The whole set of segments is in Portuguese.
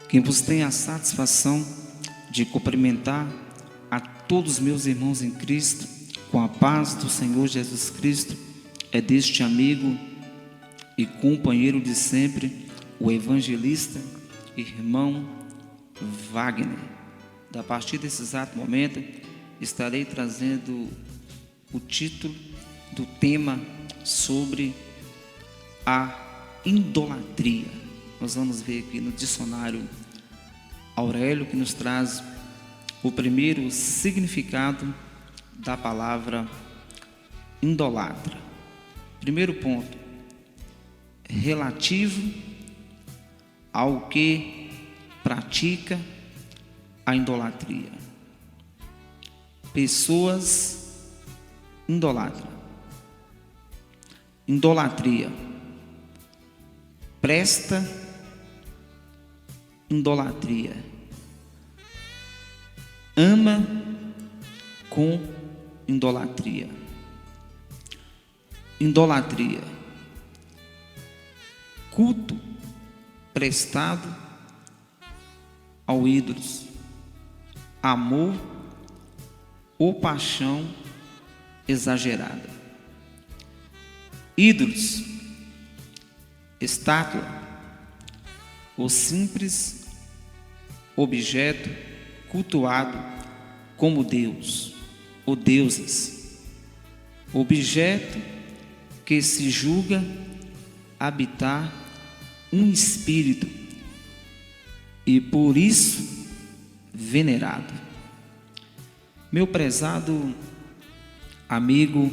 que vos tenho a satisfação de cumprimentar a todos os meus irmãos em Cristo, com a paz do Senhor Jesus Cristo, é deste amigo e companheiro de sempre, o evangelista, irmão Wagner. A partir desse exato momento, estarei trazendo o título do tema sobre a idolatria. Nós vamos ver aqui no dicionário Aurélio, que nos traz o primeiro significado da palavra idolatra. Primeiro ponto, relativo ao que pratica a idolatria. Pessoas idolatram. Idolatria. Presta idolatria. Ama com idolatria. Idolatria. Culto prestado ao ídolos. Amor ou paixão exagerada. Ídolos, estátua ou simples objeto cultuado como Deus ou deuses, objeto que se julga habitar um espírito e por isso venerado. Meu prezado amigo,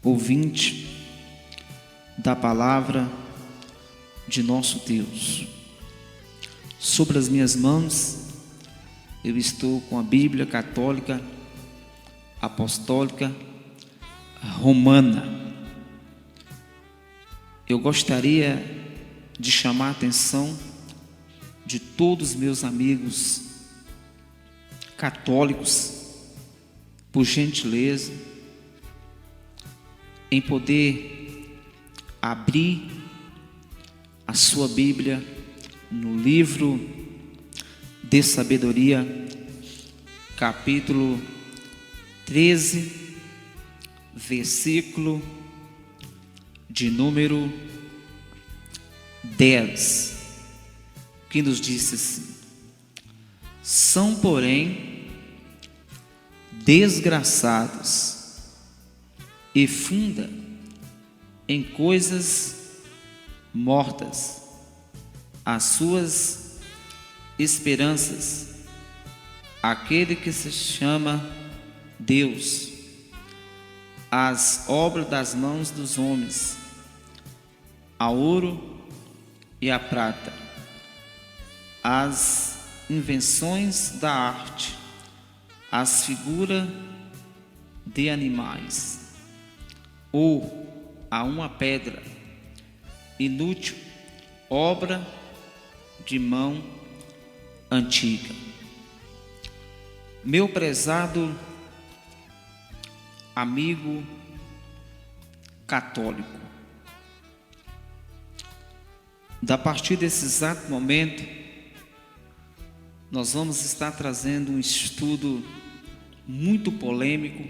ouvinte da palavra de nosso Deus, sobre as minhas mãos eu estou com a Bíblia Católica Apostólica Romana. Eu gostaria de chamar a atenção de todos os meus amigos católicos, por gentileza, em poder abrir a sua Bíblia no livro de Sabedoria, capítulo 13, versículo de número 10, que nos diz assim: são, porém, desgraçados e funda em coisas mortas as suas esperanças, aquele que se chama Deus, as obras das mãos dos homens, a ouro e a prata, as invenções da arte, as figuras de animais, ou a uma pedra inútil, obra de mão antiga. Meu prezado amigo católico, a partir desse exato momento, nós vamos estar trazendo um estudo muito polêmico,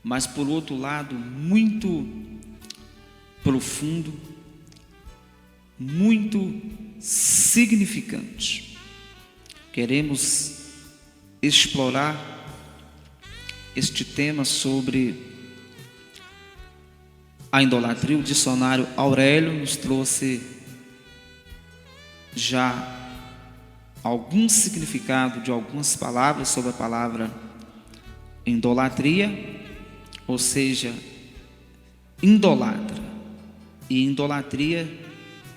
mas por outro lado muito profundo, muito significante. Queremos explorar este tema sobre a idolatria. O dicionário Aurélio nos trouxe já algum significado de algumas palavras sobre a palavra idolatria, ou seja, idolatra. E idolatria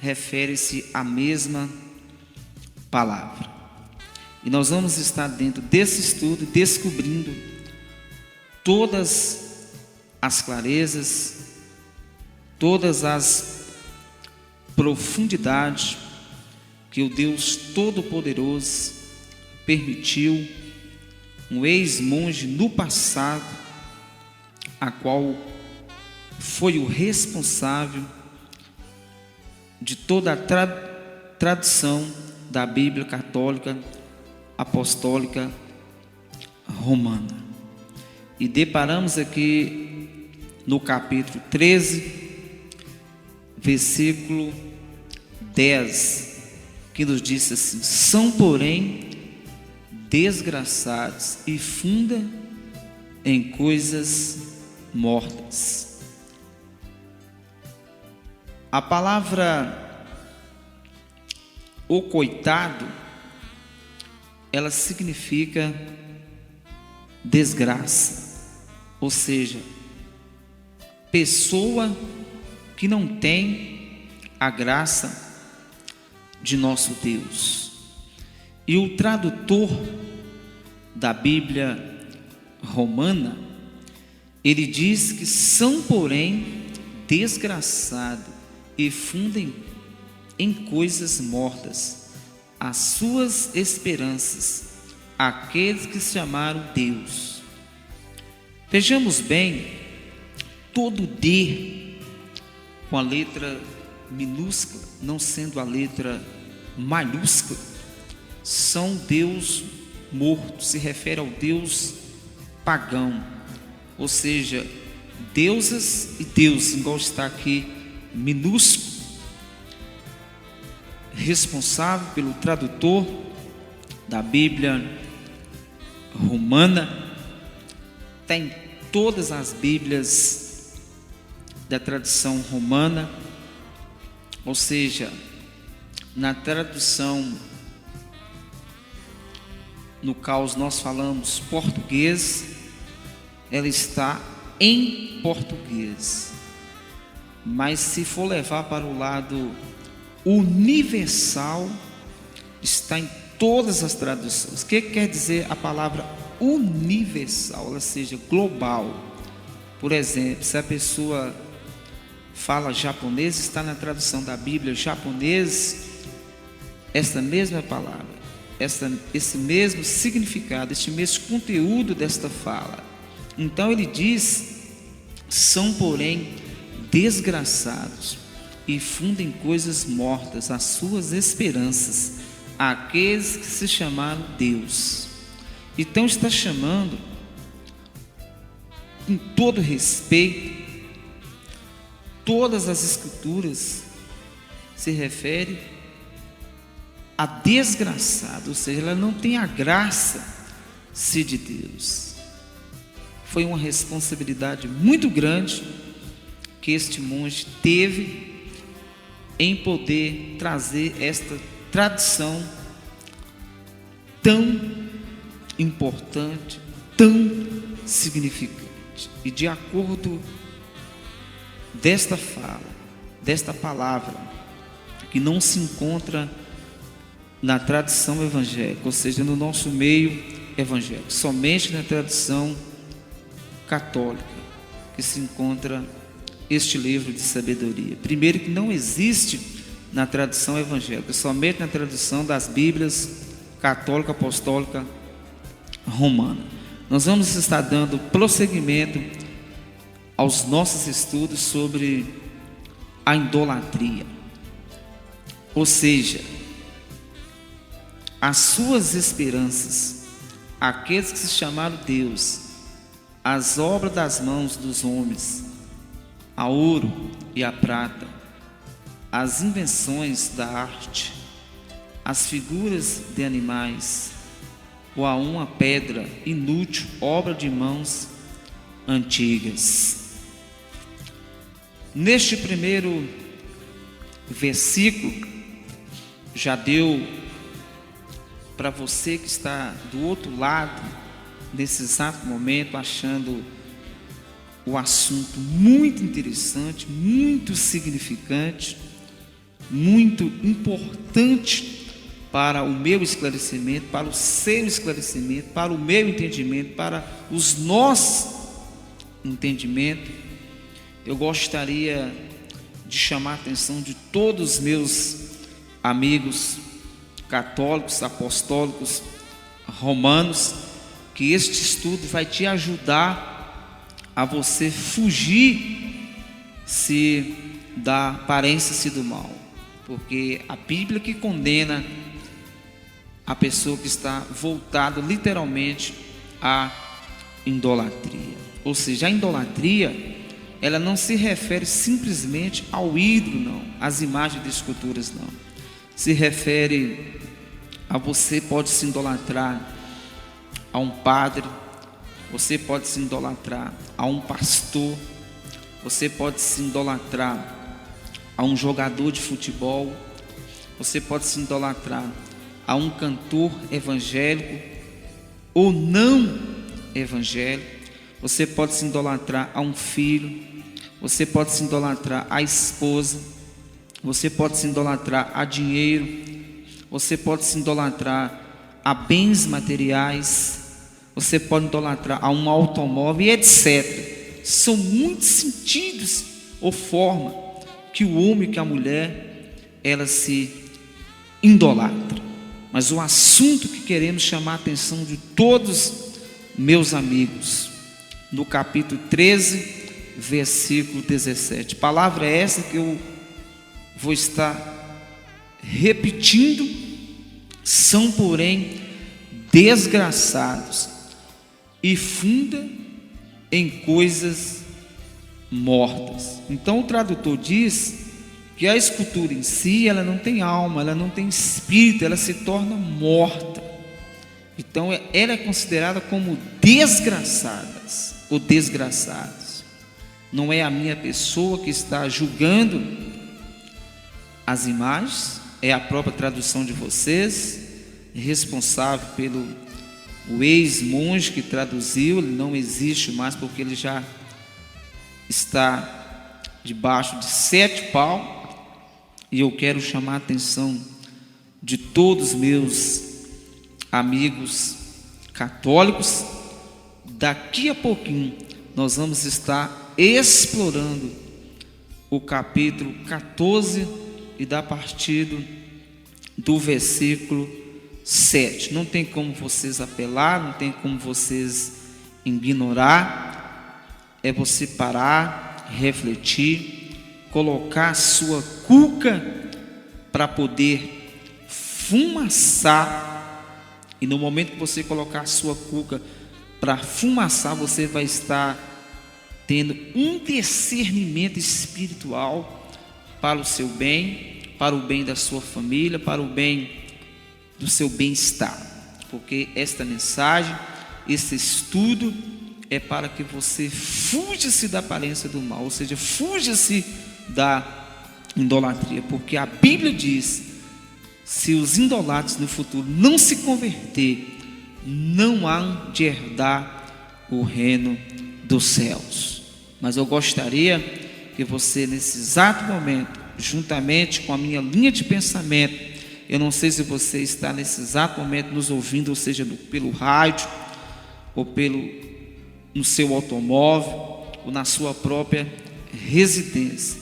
refere-se à mesma palavra. E nós vamos estar dentro desse estudo descobrindo todas as clarezas, todas as profundidades que o Deus Todo-Poderoso permitiu um ex-monge no passado, a qual foi o responsável de toda a tradução da Bíblia Católica Apostólica Romana. E deparamos aqui no capítulo 13, versículo 10, que nos diz assim: são, porém, desgraçados e fundam em coisas mortas. A palavra o coitado, ela significa desgraça, ou seja, pessoa que não tem a graça de nosso Deus. E o tradutor da Bíblia Romana, ele diz que são, porém, desgraçados e fundem em coisas mortas as suas esperanças, aqueles que se chamaram Deus. Vejamos bem, todo D com a letra minúscula, não sendo a letra maiúscula, são Deus morto, se refere ao Deus pagão, ou seja, deusas e deuses, igual está aqui minúsculo, responsável pelo tradutor da Bíblia Romana. Tem todas as Bíblias da tradição romana, ou seja, na tradução, no caso nós falamos português, ela está em português. Mas se for levar para o lado universal, está em todas as traduções. O que quer dizer a palavra universal? Ela seja global. Por exemplo, se a pessoa fala japonês, está na tradução da Bíblia japonês, essa mesma palavra, esse mesmo significado, esse mesmo conteúdo desta fala. Então ele diz: são, porém, desgraçados e fundem coisas mortas as suas esperanças, aqueles que se chamaram Deus. Então está chamando, com todo respeito, todas as escrituras se refere a desgraçado, ou seja, ela não tem a graça de Deus. Foi uma responsabilidade muito grande que este monge teve em poder trazer esta tradição tão importante, tão significante. E de acordo desta fala, desta palavra, que não se encontra na tradição evangélica, ou seja, no nosso meio evangélico, somente na tradição católica, que se encontra este livro de sabedoria. Primeiro, que não existe na tradição evangélica, somente na tradição das Bíblias católica, apostólica, romana. Nós vamos estar dando prosseguimento aos nossos estudos sobre a idolatria, ou seja, as suas esperanças, aqueles que se chamaram Deus, as obras das mãos dos homens, a ouro e a prata, as invenções da arte, as figuras de animais, ou a uma pedra inútil, obra de mãos antigas. Neste primeiro versículo, já deu para você que está do outro lado, nesse exato momento, achando o assunto muito interessante, muito significante, muito importante para o meu esclarecimento, para o seu esclarecimento, para o meu entendimento, para os nossos entendimentos. Eu gostaria de chamar a atenção de todos os meus amigos católicos, apostólicos, romanos, que este estudo vai te ajudar a você fugir da aparência do mal. porque a Bíblia que condena a pessoa que está voltada literalmente à idolatria. Ou seja, a idolatria, ela não se refere simplesmente ao ídolo, não, às imagens de esculturas, não. Se refere a você pode se idolatrar a um padre, você pode se idolatrar a um pastor, você pode se idolatrar a um jogador de futebol, você pode se idolatrar a um cantor evangélico ou não evangélico, você pode se idolatrar a um filho, você pode se idolatrar à esposa, você pode se idolatrar a dinheiro, você pode se idolatrar a bens materiais, você pode idolatrar a um automóvel e etc. São muitos sentidos ou forma que o homem e que a mulher, ela se idolatra. Mas o assunto que queremos chamar a atenção de todos, meus amigos, no capítulo 13, versículo 17. Palavra é essa que eu vou estar repetindo. São, porém, desgraçados e funda em coisas mortas. Então o tradutor diz que a escultura em si, ela não tem alma, ela não tem espírito, ela se torna morta. Então ela é considerada como desgraçadas ou desgraçados. Não é a minha pessoa que está julgando as imagens, é a própria tradução de vocês, responsável pelo o ex-monge que traduziu. Ele não existe mais porque ele já está debaixo de 7 paus. E eu quero chamar a atenção de todos meus amigos católicos. Daqui a pouquinho nós vamos estar explorando o capítulo 14 e da partida do versículo 7. Não tem como vocês apelar, não tem como vocês ignorar. É você parar, refletir, colocar a sua cuca para poder fumaçar. E no momento que você colocar a sua cuca para fumaçar, você vai estar tendo um discernimento espiritual para o seu bem, para o bem da sua família, para o bem do seu bem-estar. Porque esta mensagem, esse estudo é para que você fuja-se da aparência do mal, ou seja, fuja-se da idolatria, porque a Bíblia diz: se os idolatras no futuro não se converter, não hão de herdar o reino dos céus. Mas eu gostaria que você, nesse exato momento, juntamente com a minha linha de pensamento, eu não sei se você está nesse exato momento nos ouvindo, ou seja, pelo rádio, ou no seu automóvel, ou na sua própria residência.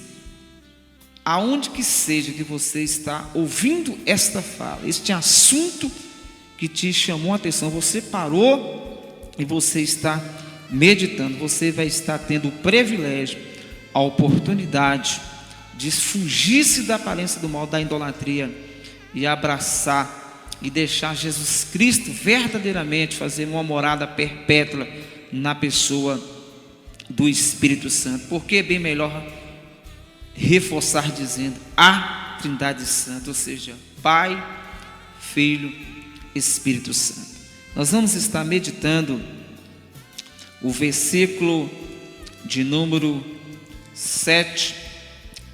Aonde que seja que você está ouvindo esta fala, este assunto que te chamou a atenção, você parou e você está meditando, você vai estar tendo o privilégio, a oportunidade de fugir-se da aparência do mal, da idolatria, e abraçar e deixar Jesus Cristo verdadeiramente fazer uma morada perpétua na pessoa do Espírito Santo. Porque é bem melhor reforçar dizendo a Trindade Santa, ou seja, Pai, Filho, Espírito Santo. Nós vamos estar meditando o versículo de número 7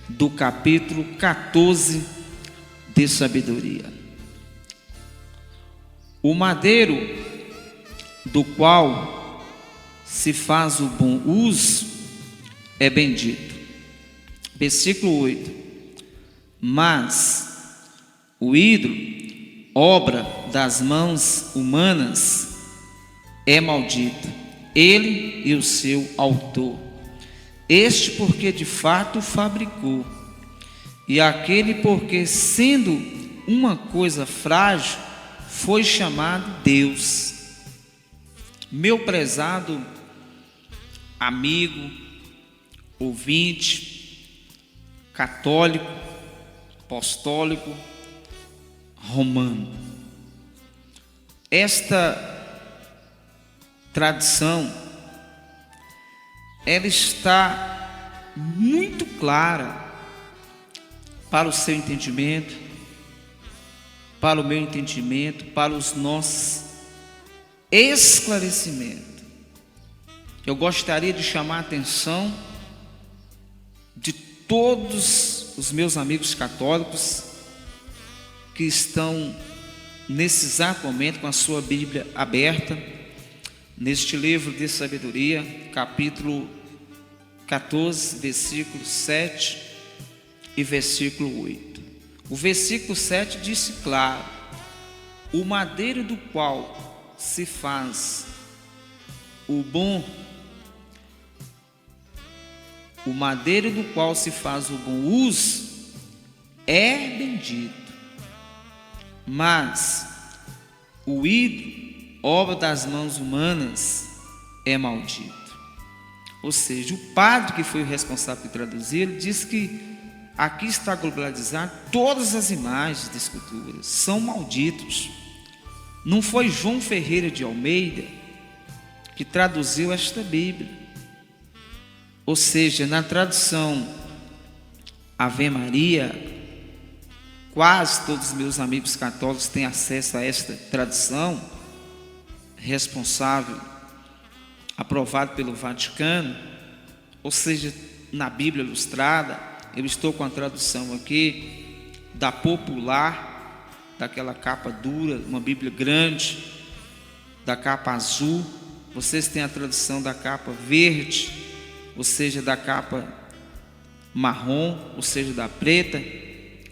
do capítulo 14 de sabedoria. O madeiro do qual se faz o bom uso é bendito. Versículo 8. Mas o ídolo, obra das mãos humanas, é maldito, ele e o seu autor. Este porque de fato fabricou, e aquele porque, sendo uma coisa frágil, foi chamado Deus. Meu prezado amigo, ouvinte, católico, apostólico romano. Esta tradição, ela está muito clara para o seu entendimento, para o meu entendimento, para os nossos esclarecimentos. Eu gostaria de chamar a atenção de todos os meus amigos católicos que estão nesse exato momento com a sua Bíblia aberta, neste livro de sabedoria, capítulo 14, versículo 7 e versículo 8. O versículo 7 disse claro: o madeiro do qual se faz o bom uso é bendito, mas o ídolo, obra das mãos humanas, é maldito. Ou seja, o padre que foi o responsável por traduzir, ele disse que aqui está globalizado, todas as imagens de esculturas são malditos. Não foi João Ferreira de Almeida que traduziu esta Bíblia. Ou seja, na tradução Ave Maria, quase todos os meus amigos católicos têm acesso a esta tradução, responsável, aprovado pelo Vaticano. Ou seja, na Bíblia Ilustrada, eu estou com a tradução aqui da popular, daquela capa dura, uma Bíblia grande, da capa azul. Vocês têm a tradução da capa verde, ou seja, da capa marrom, ou seja, da preta,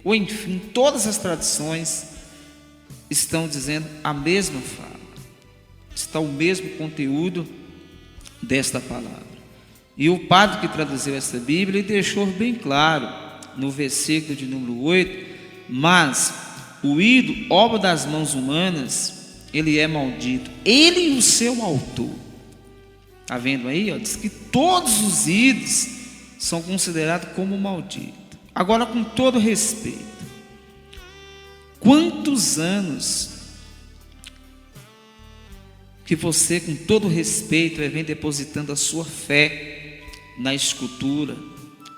ou enfim, todas as traduções estão dizendo a mesma fala, está o mesmo conteúdo desta palavra. E o padre que traduziu essa Bíblia, ele deixou bem claro no versículo de número 8: mas o ídolo, obra das mãos humanas, ele é maldito, ele e o seu autor. Está vendo aí? Ó, diz que todos os ídolos são considerados como malditos. Agora, com todo respeito, quantos anos que você, com todo respeito, vem depositando a sua fé na escultura,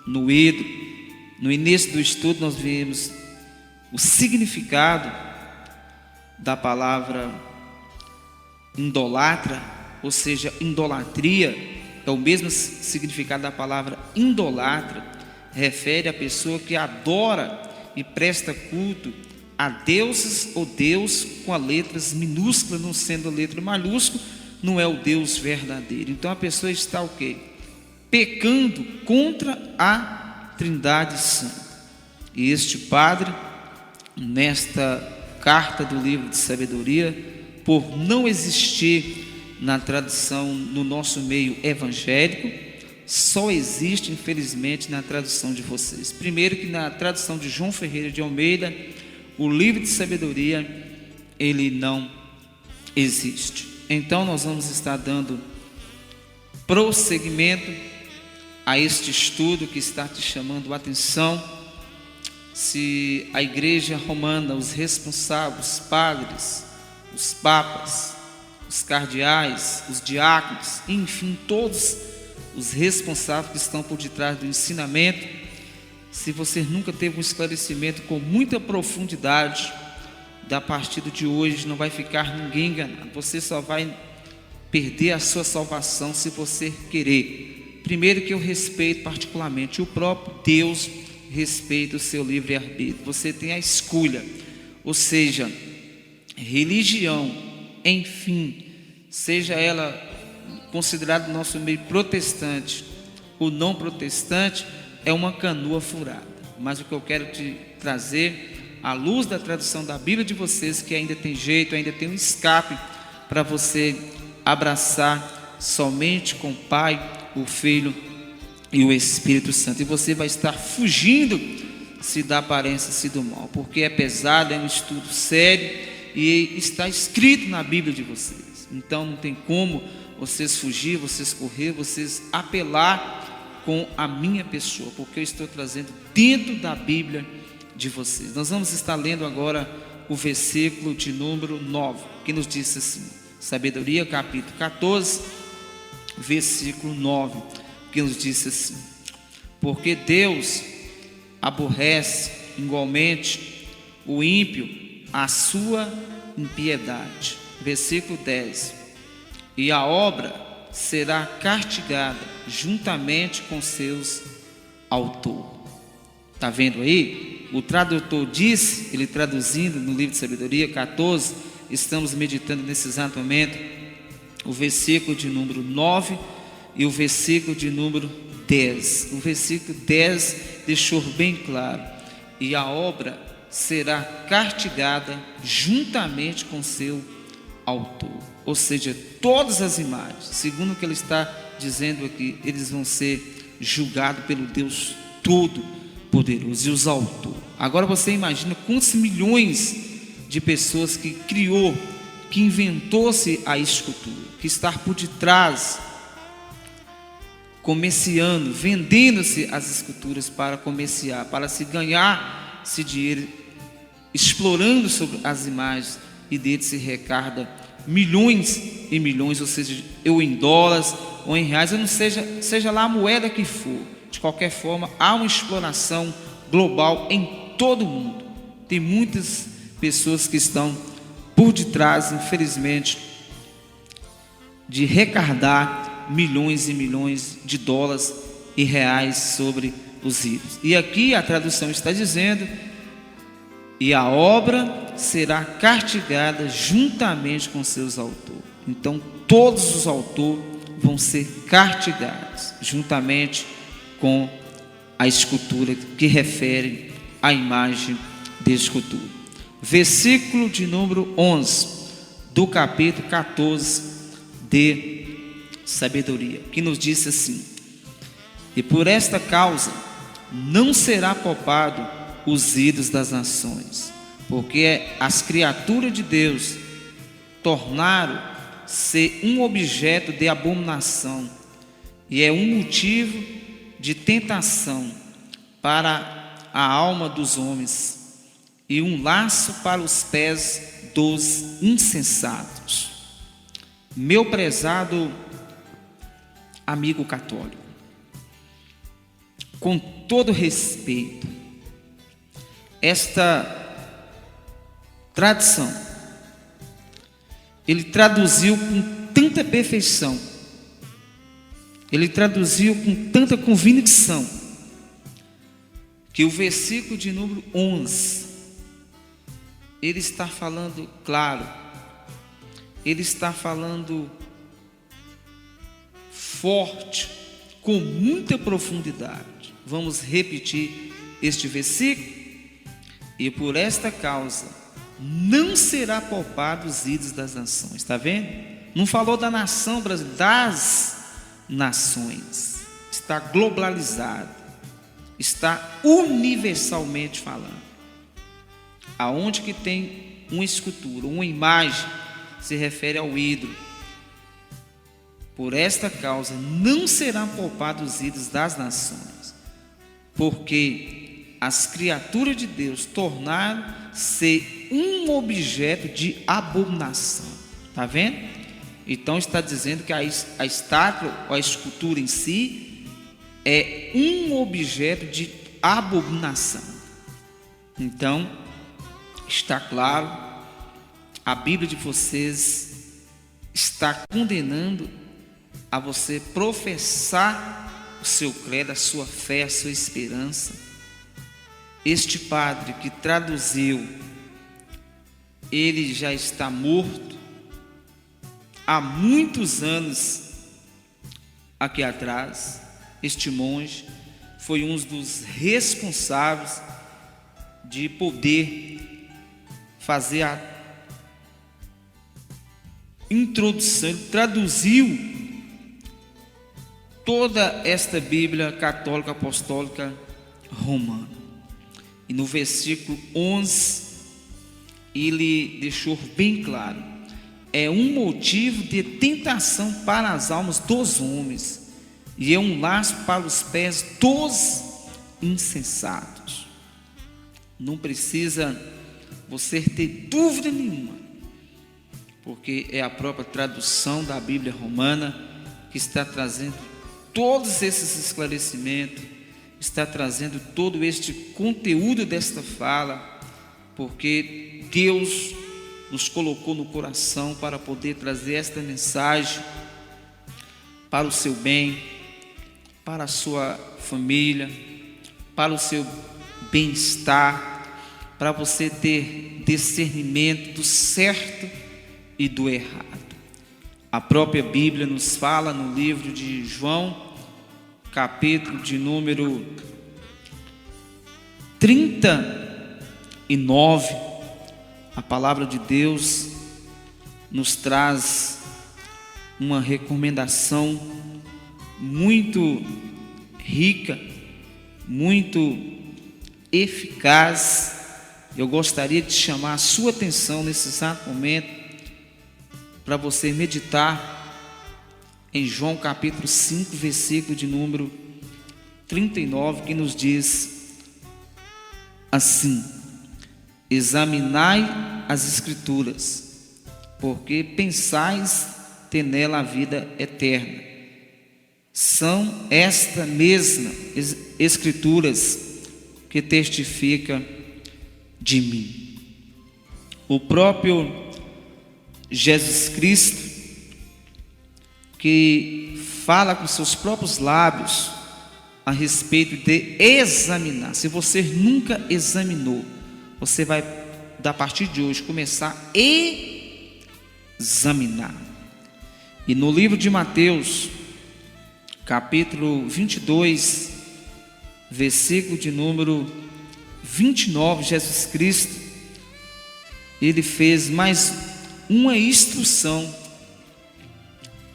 no ídolo? No início do estudo nós vimos o significado da palavra idolatra, ou seja, idolatria é o mesmo significado da palavra idolatra, refere a pessoa que adora e presta culto a deuses ou Deus com as letras minúsculas, não sendo a letra maiúscula, não é o Deus verdadeiro. Então a pessoa está o quê? Pecando contra a Trindade Santa. E este padre, nesta carta do livro de sabedoria, por não existir na tradução no nosso meio evangélico, só existe infelizmente na tradução de vocês. Primeiro que na tradução de João Ferreira de Almeida, o livro de sabedoria, ele não existe. Então nós vamos estar dando prosseguimento a este estudo que está te chamando a atenção. Se a igreja romana, os responsáveis, os padres, os papas, os cardeais, os diáconos, enfim, todos os responsáveis que estão por detrás do ensinamento, se você nunca teve um esclarecimento com muita profundidade, da partida de hoje não vai ficar ninguém enganado. Você só vai perder a sua salvação se você querer. Primeiro que eu respeito particularmente o próprio Deus, respeita o seu livre-arbítrio. Você tem a escolha, ou seja, religião, enfim, seja ela considerada no nosso meio protestante ou não protestante, é uma canoa furada. Mas o que eu quero te trazer, à luz da tradução da Bíblia de vocês, que ainda tem jeito, ainda tem um escape para você abraçar somente com o Pai, o Filho e o Espírito Santo. E você vai estar fugindo se da aparência, se do mal, porque é pesado, é um estudo sério e está escrito na Bíblia de vocês. Então não tem como vocês fugir, vocês correr, vocês apelar com a minha pessoa, porque eu estou trazendo dentro da Bíblia de vocês. Nós vamos estar lendo agora o versículo de número 9, que nos diz assim, Sabedoria, capítulo 14, versículo 9, que nos diz assim: porque Deus aborrece igualmente o ímpio a sua impiedade. Versículo 10: e a obra será castigada juntamente com seus autores. Está vendo aí? O tradutor disse, ele traduzindo no livro de Sabedoria 14, estamos meditando nesse exato momento, o versículo de número 9 e o versículo de número 10. O versículo 10 deixou bem claro: e a obra será castigada juntamente com seu autor. Ou seja, todas as imagens, segundo o que ele está dizendo aqui, eles vão ser julgados pelo Deus Todo-Poderoso e os autores. Agora você imagina quantos milhões de pessoas que criou, que inventou-se a escultura, que está por detrás, comerciando, vendendo-se as esculturas para comerciar, para se ganhar esse dinheiro, explorando sobre as imagens, e dele se recarga milhões e milhões, ou seja, ou em dólares ou em reais, ou não seja lá a moeda que for. De qualquer forma, há uma exploração global em todo o mundo. Tem muitas pessoas que estão por detrás, infelizmente, de recargar milhões e milhões de dólares e reais sobre os ídolos. E aqui a tradução está dizendo: e a obra será castigada juntamente com seus autores. Então todos os autores vão ser castigados juntamente com a escultura que refere à imagem de escultura. Versículo de número 11 do capítulo 14 de Sabedoria, que nos diz assim: e por esta causa não será poupado os ídolos das nações, porque as criaturas de Deus tornaram-se um objeto de abominação, e é um motivo de tentação para a alma dos homens, e um laço para os pés dos insensatos. Meu prezado amigo católico, com todo respeito, esta tradição, ele traduziu com tanta perfeição, ele traduziu com tanta convicção, que o versículo de número 11, ele está falando claro, ele está falando forte, com muita profundidade. Vamos repetir este versículo: e por esta causa não será poupado os ídolos das nações. Está vendo? Não falou da nação brasileira, das nações. Está globalizado, está universalmente falando. Aonde que tem uma escultura, uma imagem, se refere ao ídolo. Por esta causa não serão poupados os ídolos das nações, porque as criaturas de Deus tornaram-se um objeto de abominação. Está vendo? Então está dizendo que a estátua ou a escultura em si é um objeto de abominação. Então está claro, a Bíblia de vocês está condenando a você professar o seu credo, a sua fé, a sua esperança. Este padre que traduziu, ele já está morto há muitos anos aqui atrás. Este monge foi um dos responsáveis de poder fazer a introdução, ele traduziu toda esta Bíblia católica apostólica romana. E no versículo 11 ele deixou bem claro: é um motivo de tentação para as almas dos homens, e é um laço para os pés dos insensatos. Não precisa você ter dúvida nenhuma, porque é a própria tradução da Bíblia Romana que está trazendo todos esses esclarecimentos, está trazendo todo este conteúdo desta fala, porque Deus nos colocou no coração para poder trazer esta mensagem para o seu bem, para a sua família, para o seu bem-estar, para você ter discernimento do certo e do errado. A própria Bíblia nos fala no livro de João, capítulo de número 39, a palavra de Deus nos traz uma recomendação muito rica, muito eficaz. Eu gostaria de chamar a sua atenção nesse exato momento para você meditar em João capítulo 5, versículo de número 39, que nos diz assim: examinai as Escrituras, porque pensais ter nela a vida eterna. São estas mesmas Escrituras que testificam de mim. O próprio Jesus Cristo, que fala com seus próprios lábios a respeito de examinar. Se você nunca examinou, você vai, a partir de hoje, começar a examinar. E no livro de Mateus, capítulo 22, versículo de número 29, Jesus Cristo, ele fez mais uma instrução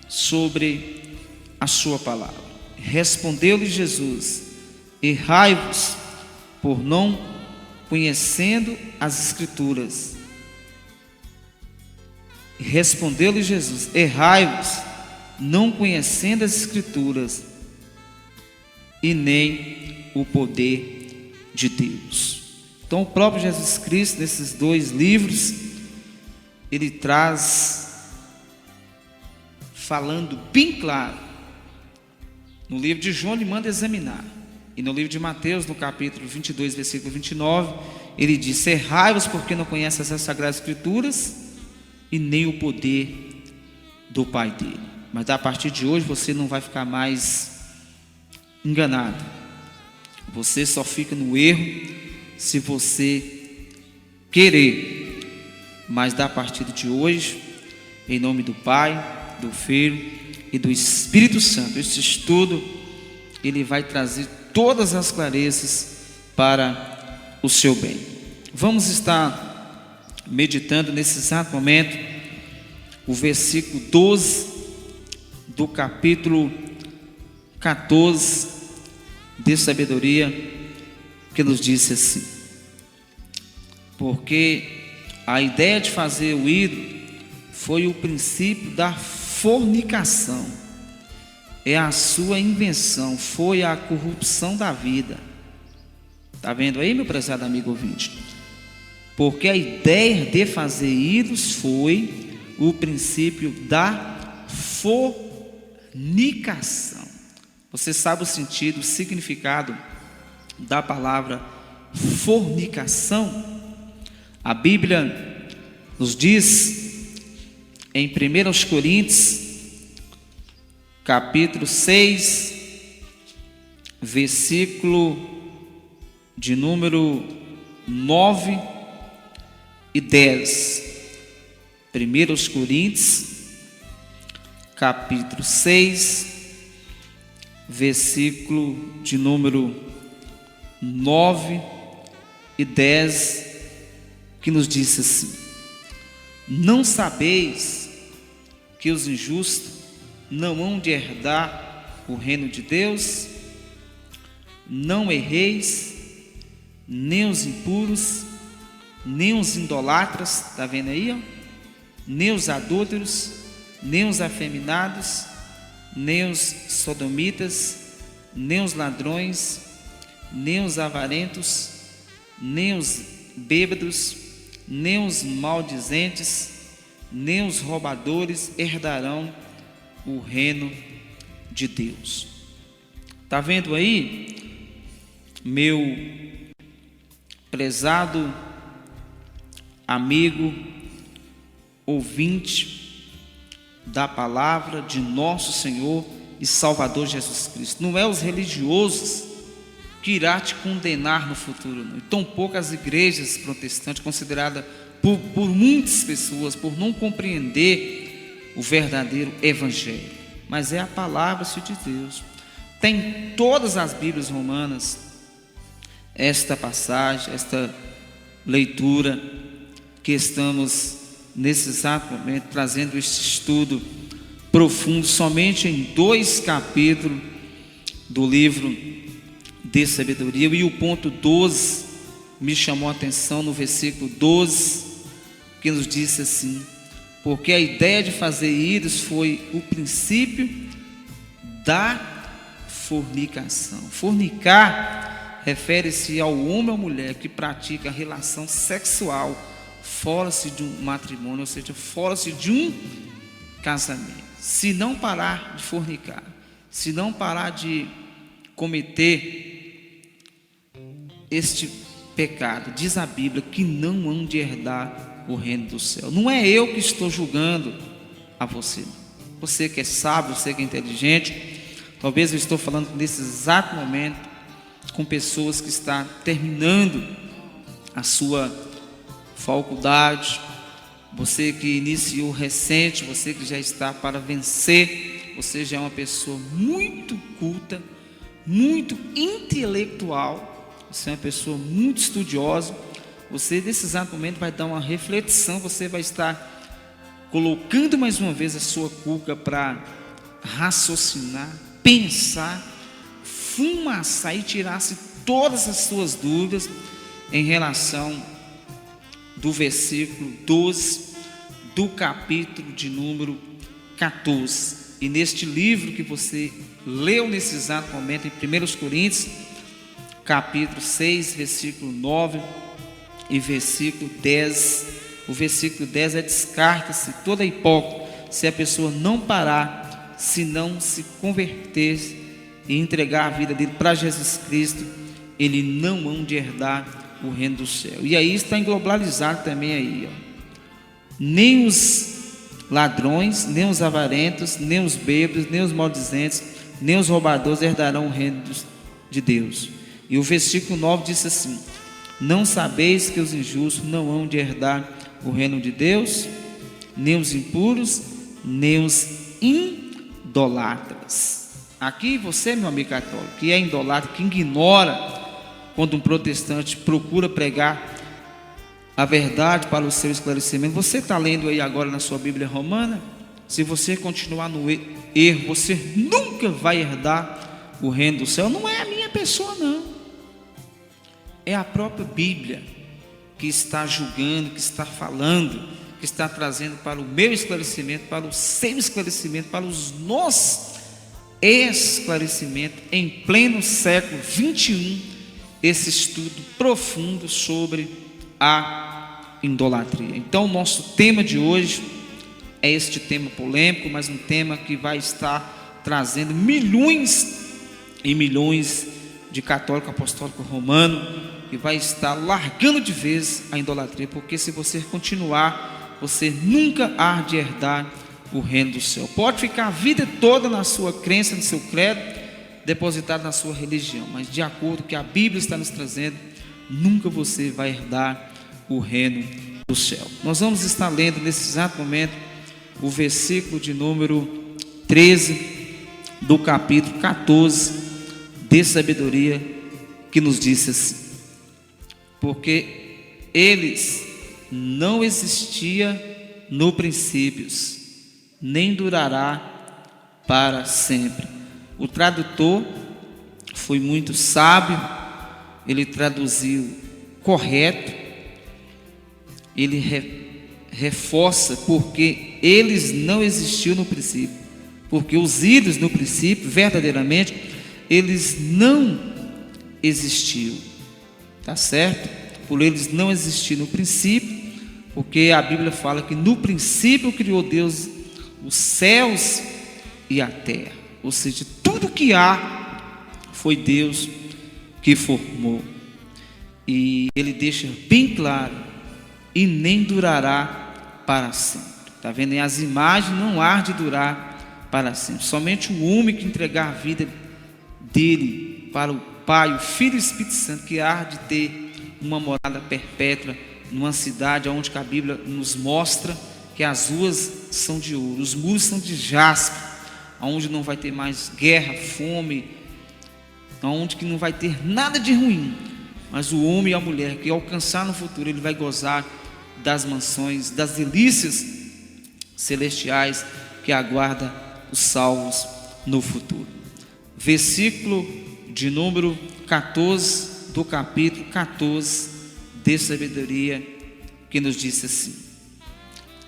sobre a sua palavra. Respondeu-lhe Jesus: errai-vos, por não conhecendo as Escrituras. Respondeu-lhe Jesus: errai-vos, não conhecendo as Escrituras, e nem o poder de Deus. Então o próprio Jesus Cristo, nesses dois livros, ele traz, falando bem claro. No livro de João ele manda examinar, e no livro de Mateus, no capítulo 22, versículo 29, ele diz: errai-vos, porque não conhecem as Sagradas Escrituras e nem o poder do Pai dele. Mas a partir de hoje você não vai ficar mais enganado. Você só fica no erro se você querer. Mas a partir de hoje, em nome do Pai, do Filho e do Espírito Santo, este estudo ele vai trazer todas as clarezas para o seu bem. Vamos estar meditando nesse exato momento o versículo 12 do capítulo 14 de sabedoria, que nos disse assim: porque a ideia de fazer o ídolo foi o princípio da fornicação, é a sua invenção, foi a corrupção da vida. Está vendo aí, meu prezado amigo ouvinte? Porque a ideia de fazer ídolos foi o princípio da fornicação. Você sabe o sentido, o significado da palavra fornicação? A Bíblia nos diz em 1 Coríntios, capítulo 6, versículo de número 9 e 10. 1 Coríntios, capítulo 6, versículo de número 9 e 10, que nos diz assim: não sabeis que os injustos não hão de herdar o reino de Deus? Não erreis, nem os impuros, nem os idolatras, está vendo aí, ó? Nem os adúlteros, nem os afeminados, nem os sodomitas, nem os ladrões, nem os avarentos, nem os bêbados, nem os maldizentes, nem os roubadores herdarão o reino de Deus. Está vendo aí, meu prezado amigo, ouvinte da palavra de nosso Senhor e Salvador Jesus Cristo? Não é os religiosos que irá te condenar no futuro, não. E tampouco as igrejas protestantes, consideradas por muitas pessoas por não compreender o verdadeiro evangelho, mas é a palavra de Deus. Tem todas as Bíblias romanas esta passagem, esta leitura que estamos nesse exato momento trazendo este estudo profundo somente em 2 capítulos do livro de sabedoria. E o ponto 12 me chamou a atenção no versículo 12, que nos disse assim: porque a ideia de fazer ídolos foi o princípio da fornicação. Fornicar refere-se ao homem ou mulher que pratica a relação sexual fora-se de um matrimônio, ou seja, fora-se de um casamento. Se não parar de fornicar, se não parar de cometer este pecado, diz a Bíblia que não hão de herdar o reino do céu. Não é eu que estou julgando a você. Você que é sábio, você que é inteligente, talvez eu estou falando nesse exato momento com pessoas que estão terminando a sua faculdade, você que iniciou recente, você que já está para vencer, você já é uma pessoa muito culta, muito intelectual, você é uma pessoa muito estudiosa. Você nesse exato momento vai dar uma reflexão, você vai estar colocando mais uma vez a sua cuca para raciocinar, pensar, fumaçar e tirar-se todas as suas dúvidas em relação do versículo 12 do capítulo de número 14. E neste livro que você leu nesse exato momento, em 1 Coríntios, capítulo 6, versículo 9 e versículo 10. O versículo 10 é: descarta-se toda hipócrita, se a pessoa não parar, se não se converter e entregar a vida dele para Jesus Cristo, ele não hão de herdar o reino do céu. E aí está englobalizado também aí, ó. Nem os ladrões, nem os avarentos, nem os bêbados, nem os maldizentes, nem os roubadores herdarão o reino de Deus. E o versículo 9 diz assim: não sabeis que os injustos não hão de herdar o reino de Deus, nem os impuros, nem os idolatras. Aqui você, meu amigo católico, que é idólatra, que ignora quando um protestante procura pregar a verdade para o seu esclarecimento, você está lendo aí agora na sua Bíblia romana? Se você continuar no erro, você nunca vai herdar o reino do céu. Não é a minha pessoa, não. É a própria Bíblia que está julgando, que está falando, que está trazendo para o meu esclarecimento, para o seu esclarecimento, para os nossos esclarecimentos em pleno século 21, esse estudo profundo sobre a idolatria. Então, o nosso tema de hoje é este tema polêmico, mas um tema que vai estar trazendo milhões e milhões de católico apostólico romano, que vai estar largando de vez a idolatria, porque se você continuar, você nunca há de herdar o reino do céu. Pode ficar a vida toda na sua crença, no seu credo, depositado na sua religião, mas de acordo com o que a Bíblia está nos trazendo, nunca você vai herdar o reino do céu. Nós vamos estar lendo nesse exato momento o versículo de número 13 do capítulo 14 de sabedoria, que nos diz assim: porque eles não existia no princípio, nem durará para sempre. O tradutor foi muito sábio, ele traduziu correto, ele reforça: porque eles não existiam no princípio, porque os ídolos no princípio, verdadeiramente, eles não existiam, tá certo? por eles não existir no princípio, porque a Bíblia fala que no princípio criou Deus os céus e a terra, ou seja, tudo que há foi Deus que formou. E ele deixa bem claro: e nem durará para sempre. Está vendo? E as imagens não há de durar para sempre. Somente o homem que entregar a vida dele para o Pai, o Filho e o Espírito Santo, que há de ter uma morada perpétua numa cidade onde a Bíblia nos mostra que as ruas são de ouro, os muros são de jaspe, onde não vai ter mais guerra, fome, onde que não vai ter nada de ruim. Mas o homem e a mulher que alcançar no futuro, ele vai gozar das mansões, das delícias celestiais que aguarda os salvos no futuro. Versículo de número 14 do capítulo 14 de sabedoria, que nos disse assim: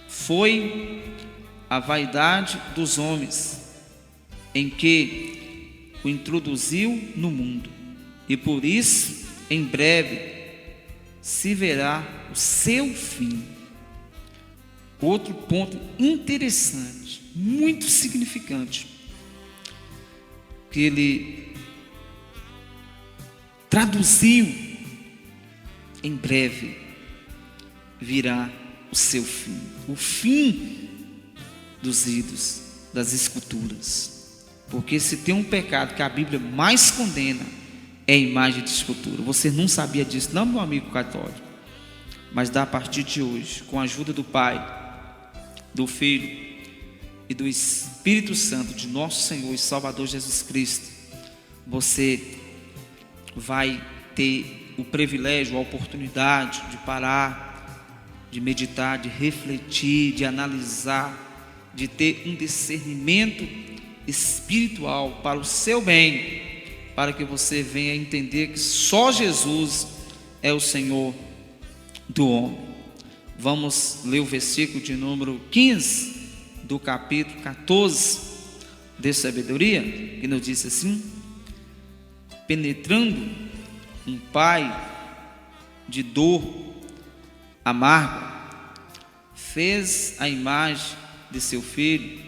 foi a vaidade dos homens em que o introduziu no mundo, e por isso em breve se verá o seu fim. Outro ponto interessante, muito significante, que ele traduziu: em breve virá o seu fim, o fim dos ídolos, das esculturas. Porque se tem um pecado que a Bíblia mais condena, é a imagem de escultura. Você não sabia disso, não, meu amigo católico? Mas a partir de hoje, com a ajuda do Pai, do Filho e do Espírito Santo, de nosso Senhor e Salvador Jesus Cristo, você vai ter o privilégio, a oportunidade de parar, de meditar, de refletir, de analisar, de ter um discernimento espiritual para o seu bem, para que você venha entender que só Jesus é o Senhor do homem. Vamos ler o versículo de número 15 do capítulo 14 de sabedoria, que nos diz assim: penetrando um pai de dor amarga, fez a imagem de seu filho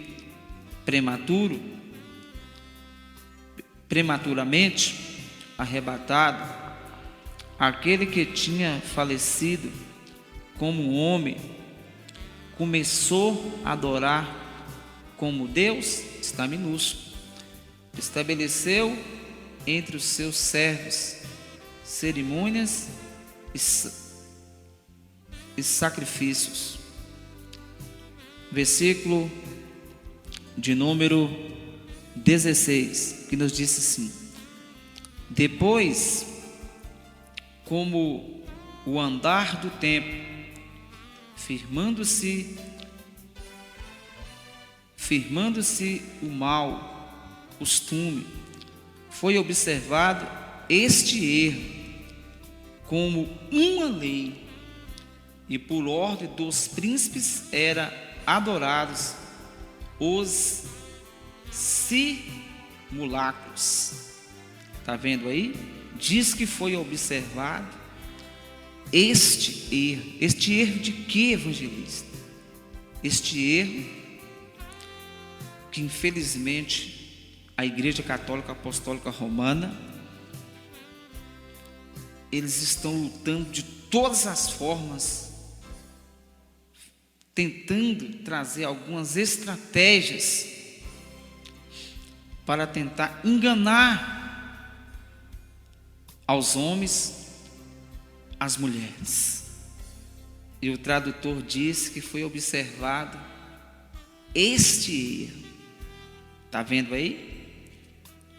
prematuramente arrebatado, aquele que tinha falecido como um homem, começou a adorar como Deus, está minúsculo, estabeleceu entre os seus servos cerimônias e sacrifícios. Versículo de número 16, que nos diz assim: depois, como o andar do tempo, firmando-se o mau costume, foi observado este erro como uma lei, e por ordem dos príncipes era adorados os simulacros. Está vendo aí? Diz que foi observado este erro. Este erro de que, evangelista? Este erro que infelizmente a Igreja Católica Apostólica Romana, eles estão lutando de todas as formas, tentando trazer algumas estratégias para tentar enganar aos homens, as mulheres. E o tradutor disse que foi observado este erro. Está vendo aí?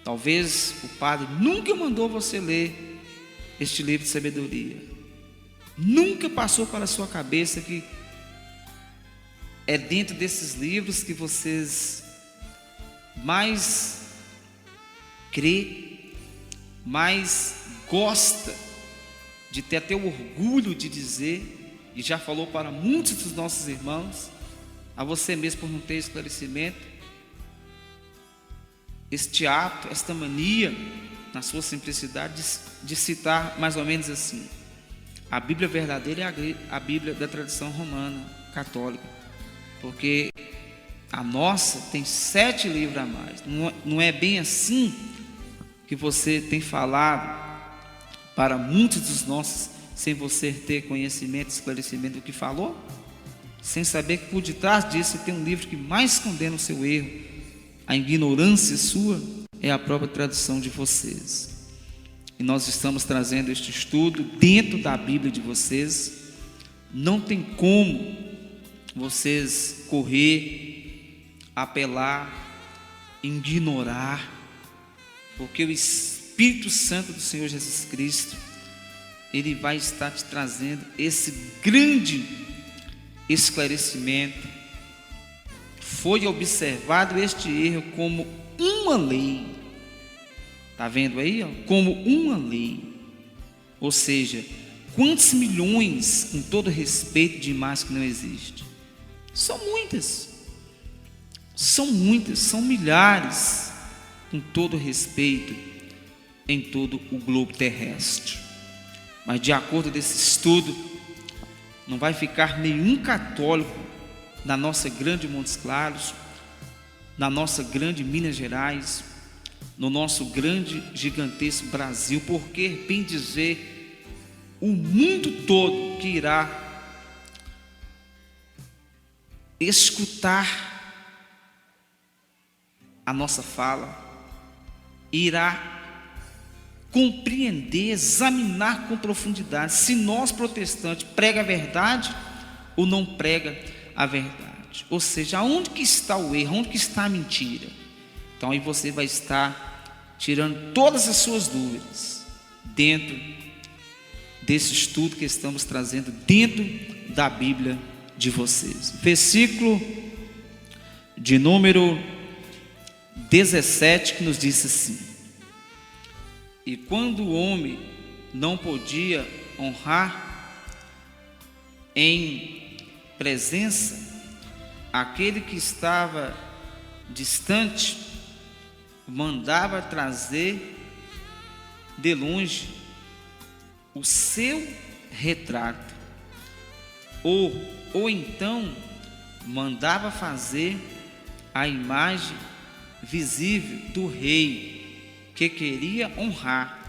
Talvez o padre nunca mandou você ler este livro de sabedoria. Nunca passou pela sua cabeça que é dentro desses livros que vocês mais crê, mais gosta, de ter até o orgulho de dizer, e já falou para muitos dos nossos irmãos, a você mesmo por não ter esclarecimento, este ato, esta mania, na sua simplicidade, de citar mais ou menos assim: A Bíblia verdadeira é a Bíblia da tradição romana, católica, porque a nossa tem 7 livros a mais. Não é bem assim que você tem falado para muitos dos nossos, sem você ter conhecimento, esclarecimento do que falou, sem saber que por detrás disso tem um livro que mais condena o seu erro, a ignorância sua, é a própria tradução de vocês. E nós estamos trazendo este estudo dentro da Bíblia de vocês. Não tem como vocês correr, apelar, ignorar, porque o Espírito Santo do Senhor Jesus Cristo, Ele vai estar te trazendo esse grande esclarecimento. Foi observado este erro como uma lei. Está vendo aí? Como uma lei. Ou seja, quantos milhões, com todo respeito, de imagens que não existem? São muitas. São muitas, são milhares, com todo respeito, em todo o globo terrestre. Mas de acordo desse estudo, não vai ficar nenhum católico na nossa grande Montes Claros, na nossa grande Minas Gerais, no nosso grande, gigantesco Brasil, porque, bem dizer, o mundo todo que irá escutar a nossa fala, irá compreender, examinar com profundidade se nós protestantes prega a verdade ou não prega a verdade. Ou seja, aonde que está o erro, aonde que está a mentira? Então aí você vai estar tirando todas as suas dúvidas dentro desse estudo que estamos trazendo dentro da Bíblia de vocês. Versículo de número 17, que nos diz assim: e quando o homem não podia honrar em presença aquele que estava distante, mandava trazer de longe o seu retrato, ou então mandava fazer a imagem visível do rei que queria honrar,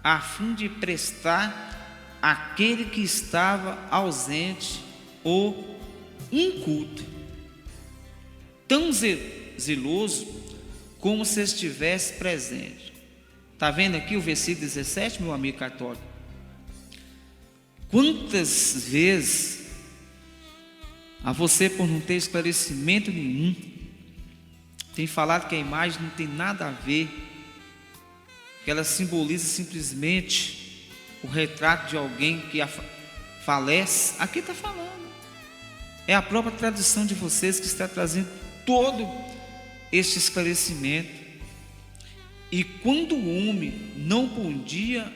a fim de prestar àquele que estava ausente ou inculto, tão zeloso como se estivesse presente. Está vendo aqui o versículo 17, meu amigo católico? Quantas vezes a você, por não ter esclarecimento nenhum, tem falado que a imagem não tem nada a ver, que ela simboliza simplesmente o retrato de alguém que falece? Aqui está falando, é a própria tradução de vocês que está trazendo todo este esclarecimento. E quando o homem não podia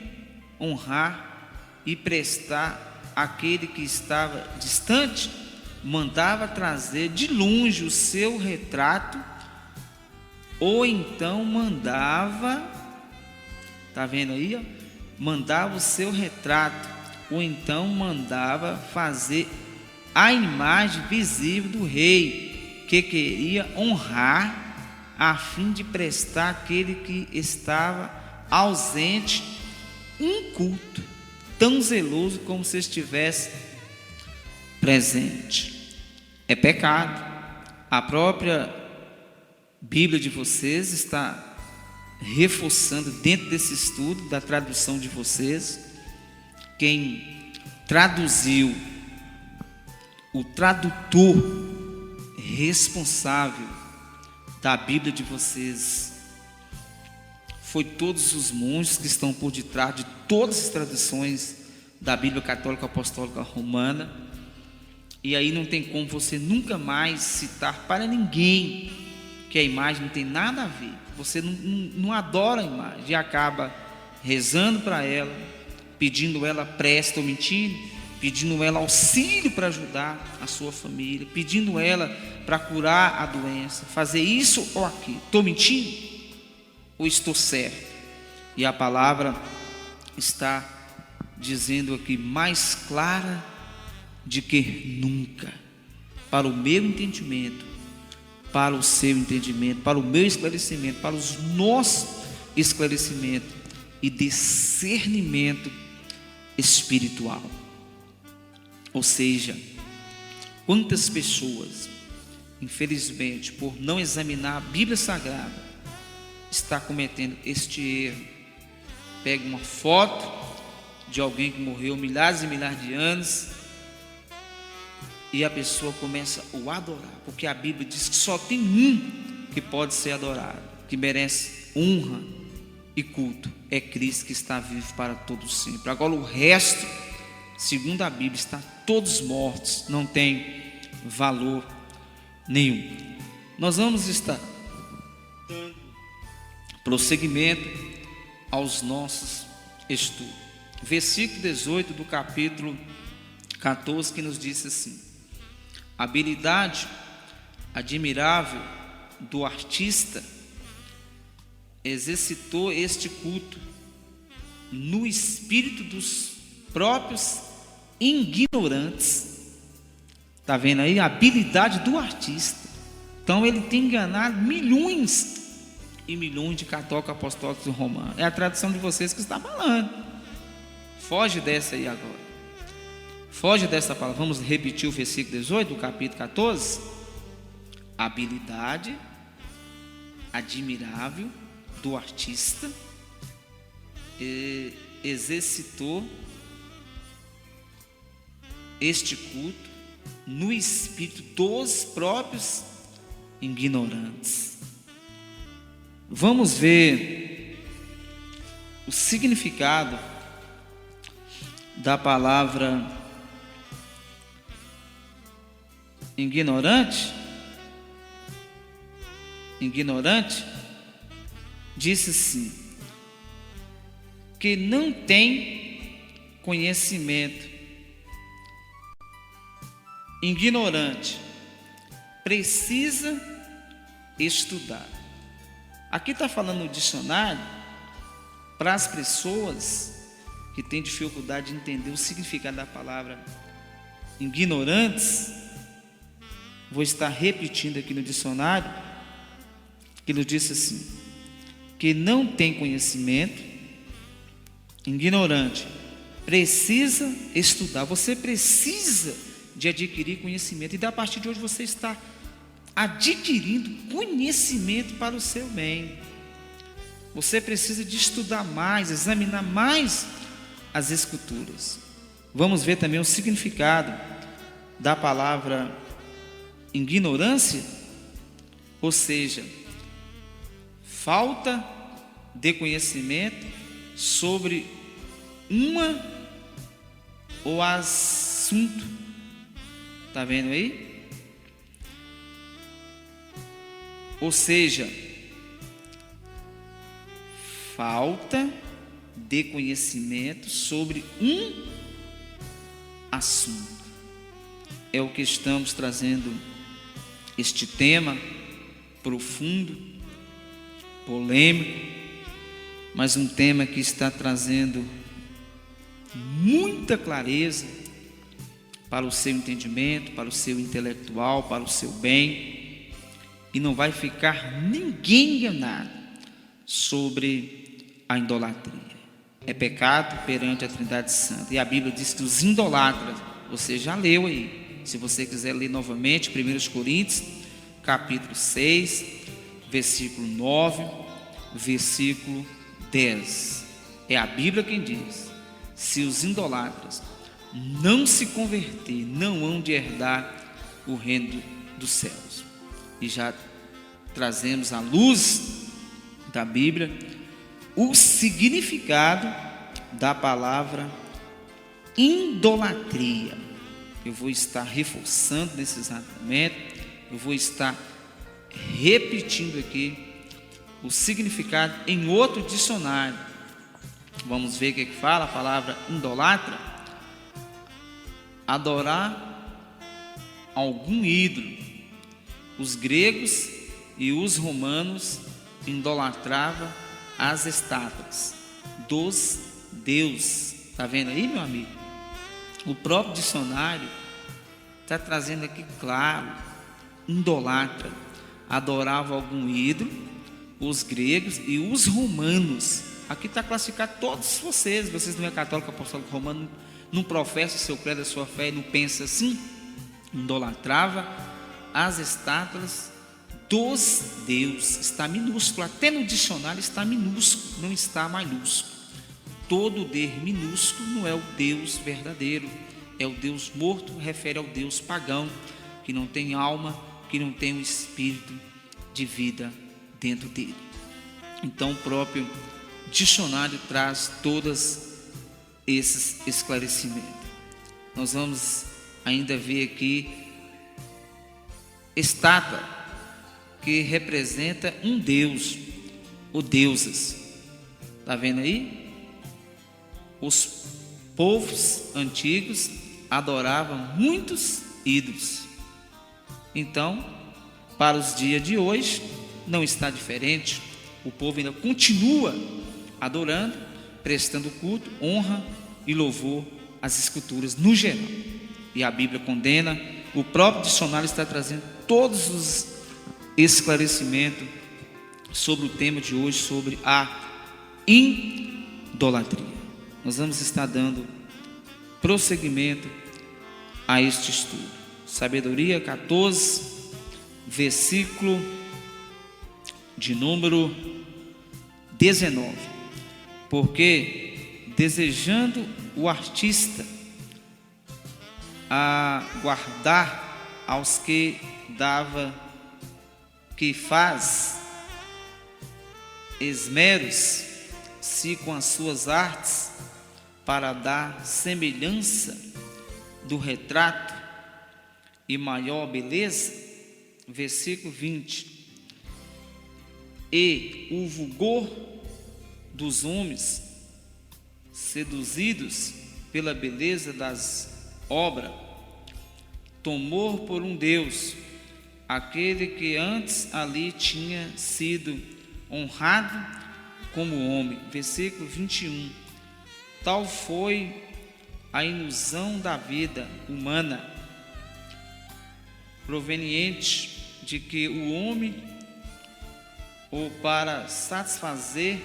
honrar e prestar àquele que estava distante, mandava trazer de longe o seu retrato, ou então mandava, está vendo aí? Mandava o seu retrato, ou então mandava fazer a imagem visível do rei que queria honrar, a fim de prestar àquele que estava ausente um culto, tão zeloso como se estivesse presente. É pecado. A própria Bíblia de vocês está reforçando dentro desse estudo da tradução de vocês. Quem traduziu, o tradutor responsável da Bíblia de vocês, foi todos os monges que estão por detrás de todas as traduções da Bíblia Católica Apostólica Romana. E aí não tem como você nunca mais citar para ninguém que a imagem não tem nada a ver. Você não adora a imagem e acaba rezando para ela, pedindo ela prece, ou mentindo, pedindo ela auxílio para ajudar a sua família, pedindo ela para curar a doença, fazer isso ou aquilo. Estou mentindo ou estou certo? E a palavra está dizendo aqui, mais clara de que nunca, para o meu entendimento, para o seu entendimento, para o meu esclarecimento, para os nossos esclarecimentos e discernimento espiritual. Ou seja, quantas pessoas, infelizmente, por não examinar a Bíblia Sagrada, está cometendo este erro? Pega uma foto de alguém que morreu milhares e milhares de anos e a pessoa começa a o adorar, porque a Bíblia diz que só tem um que pode ser adorado, que merece honra e culto, é Cristo, que está vivo para todo sempre. Agora o resto, segundo a Bíblia, está todos mortos, não tem valor nenhum. Nós vamos estar dando prosseguimento aos nossos estudos. Versículo 18 do capítulo 14, que nos diz assim: a habilidade admirável do artista exercitou este culto no espírito dos próprios ignorantes. Está vendo aí a habilidade do artista? Então ele tem enganado milhões e milhões de católicos, apostólicos e romanos. É a tradição de vocês que está falando. Foge dessa aí agora. Foge dessa palavra. Vamos repetir o versículo 18 do capítulo 14. A habilidade admirável do artista exercitou este culto no espírito dos próprios ignorantes. Vamos ver o significado da palavra ignorante. Ignorante disse assim, que não tem conhecimento. Ignorante precisa estudar. Aqui está falando no dicionário para as pessoas que têm dificuldade de entender o significado da palavra ignorantes. Vou estar repetindo aqui no dicionário, que nos disse assim, que não tem conhecimento. Ignorante precisa estudar. Você precisa de adquirir conhecimento, e a partir de hoje você está adquirindo conhecimento para o seu bem. Você precisa de estudar mais, examinar mais as Escrituras. Vamos ver também o significado da palavra ignorância, ou seja, falta de conhecimento sobre uma ou assunto. Está vendo aí? Ou seja, falta de conhecimento sobre um assunto. É o que estamos trazendo, este tema profundo, polêmico, mas um tema que está trazendo muita clareza para o seu entendimento, para o seu intelectual, para o seu bem. E não vai ficar ninguém enganado sobre a idolatria. É pecado perante a Trindade Santa. E a Bíblia diz que os idolatras, você já leu aí, se você quiser ler novamente, 1 Coríntios, capítulo 6, versículo 9, versículo 10. É a Bíblia quem diz: se os idolatras não se converter, não hão de herdar o reino dos céus. E já trazemos à luz da Bíblia o significado da palavra idolatria. Eu vou estar reforçando nesse exato momento, eu vou estar repetindo aqui o significado em outro dicionário. Vamos ver o que fala a palavra idolatra: adorar algum ídolo. Os gregos e os romanos idolatravam as estátuas dos deuses Está vendo aí, meu amigo? O próprio dicionário está trazendo aqui claro: idolatra, adorava algum ídolo, os gregos e os romanos. Aqui está classificado todos vocês não é católico, apostólico romano, não professa o seu credo, a sua fé, não pensa assim. Idolatrava as estátuas dos deuses. Está minúsculo, até no dicionário está minúsculo, não está maiúsculo. Todo D minúsculo não é o Deus verdadeiro, é o Deus morto, refere ao Deus pagão, que não tem alma, que não tem um espírito de vida dentro dele. Então o próprio dicionário traz todos esses esclarecimentos. Nós vamos ainda ver aqui estátua, que representa um deus, ou deusas. Está vendo aí? Os povos antigos adoravam muitos ídolos. Então, para os dias de hoje, não está diferente. O povo ainda continua adorando, prestando culto, honra e louvor às escrituras no geral. E a Bíblia condena, o próprio dicionário está trazendo todos os esclarecimentos sobre o tema de hoje, sobre a idolatria. Nós vamos estar dando prosseguimento a este estudo. Sabedoria 14, versículo de número 19. Porque desejando o artista a guardar aos que dava, que faz esmeros se com as suas artes para dar semelhança do retrato e maior beleza. Versículo 20. E o vulgor dos homens, seduzidos pela beleza das obras, tomou por um Deus aquele que antes ali tinha sido honrado como homem. Versículo 21. Tal foi a ilusão da vida humana, proveniente de que o homem, ou para satisfazer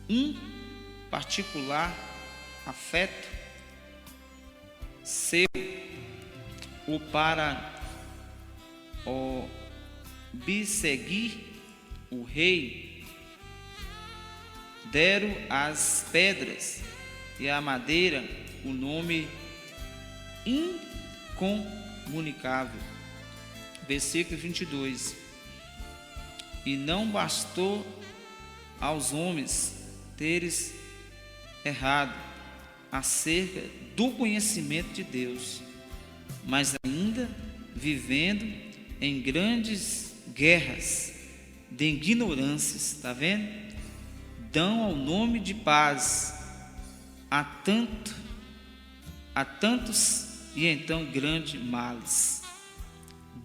um particular afeto seu, ou para obseguir o rei, deram às pedras e à madeira o nome incomunicável. Versículo 22. E não bastou aos homens teres errado acerca do conhecimento de Deus, mas ainda vivendo em grandes guerras de ignorâncias, está vendo? Dão ao nome de paz a tantos e então grande males.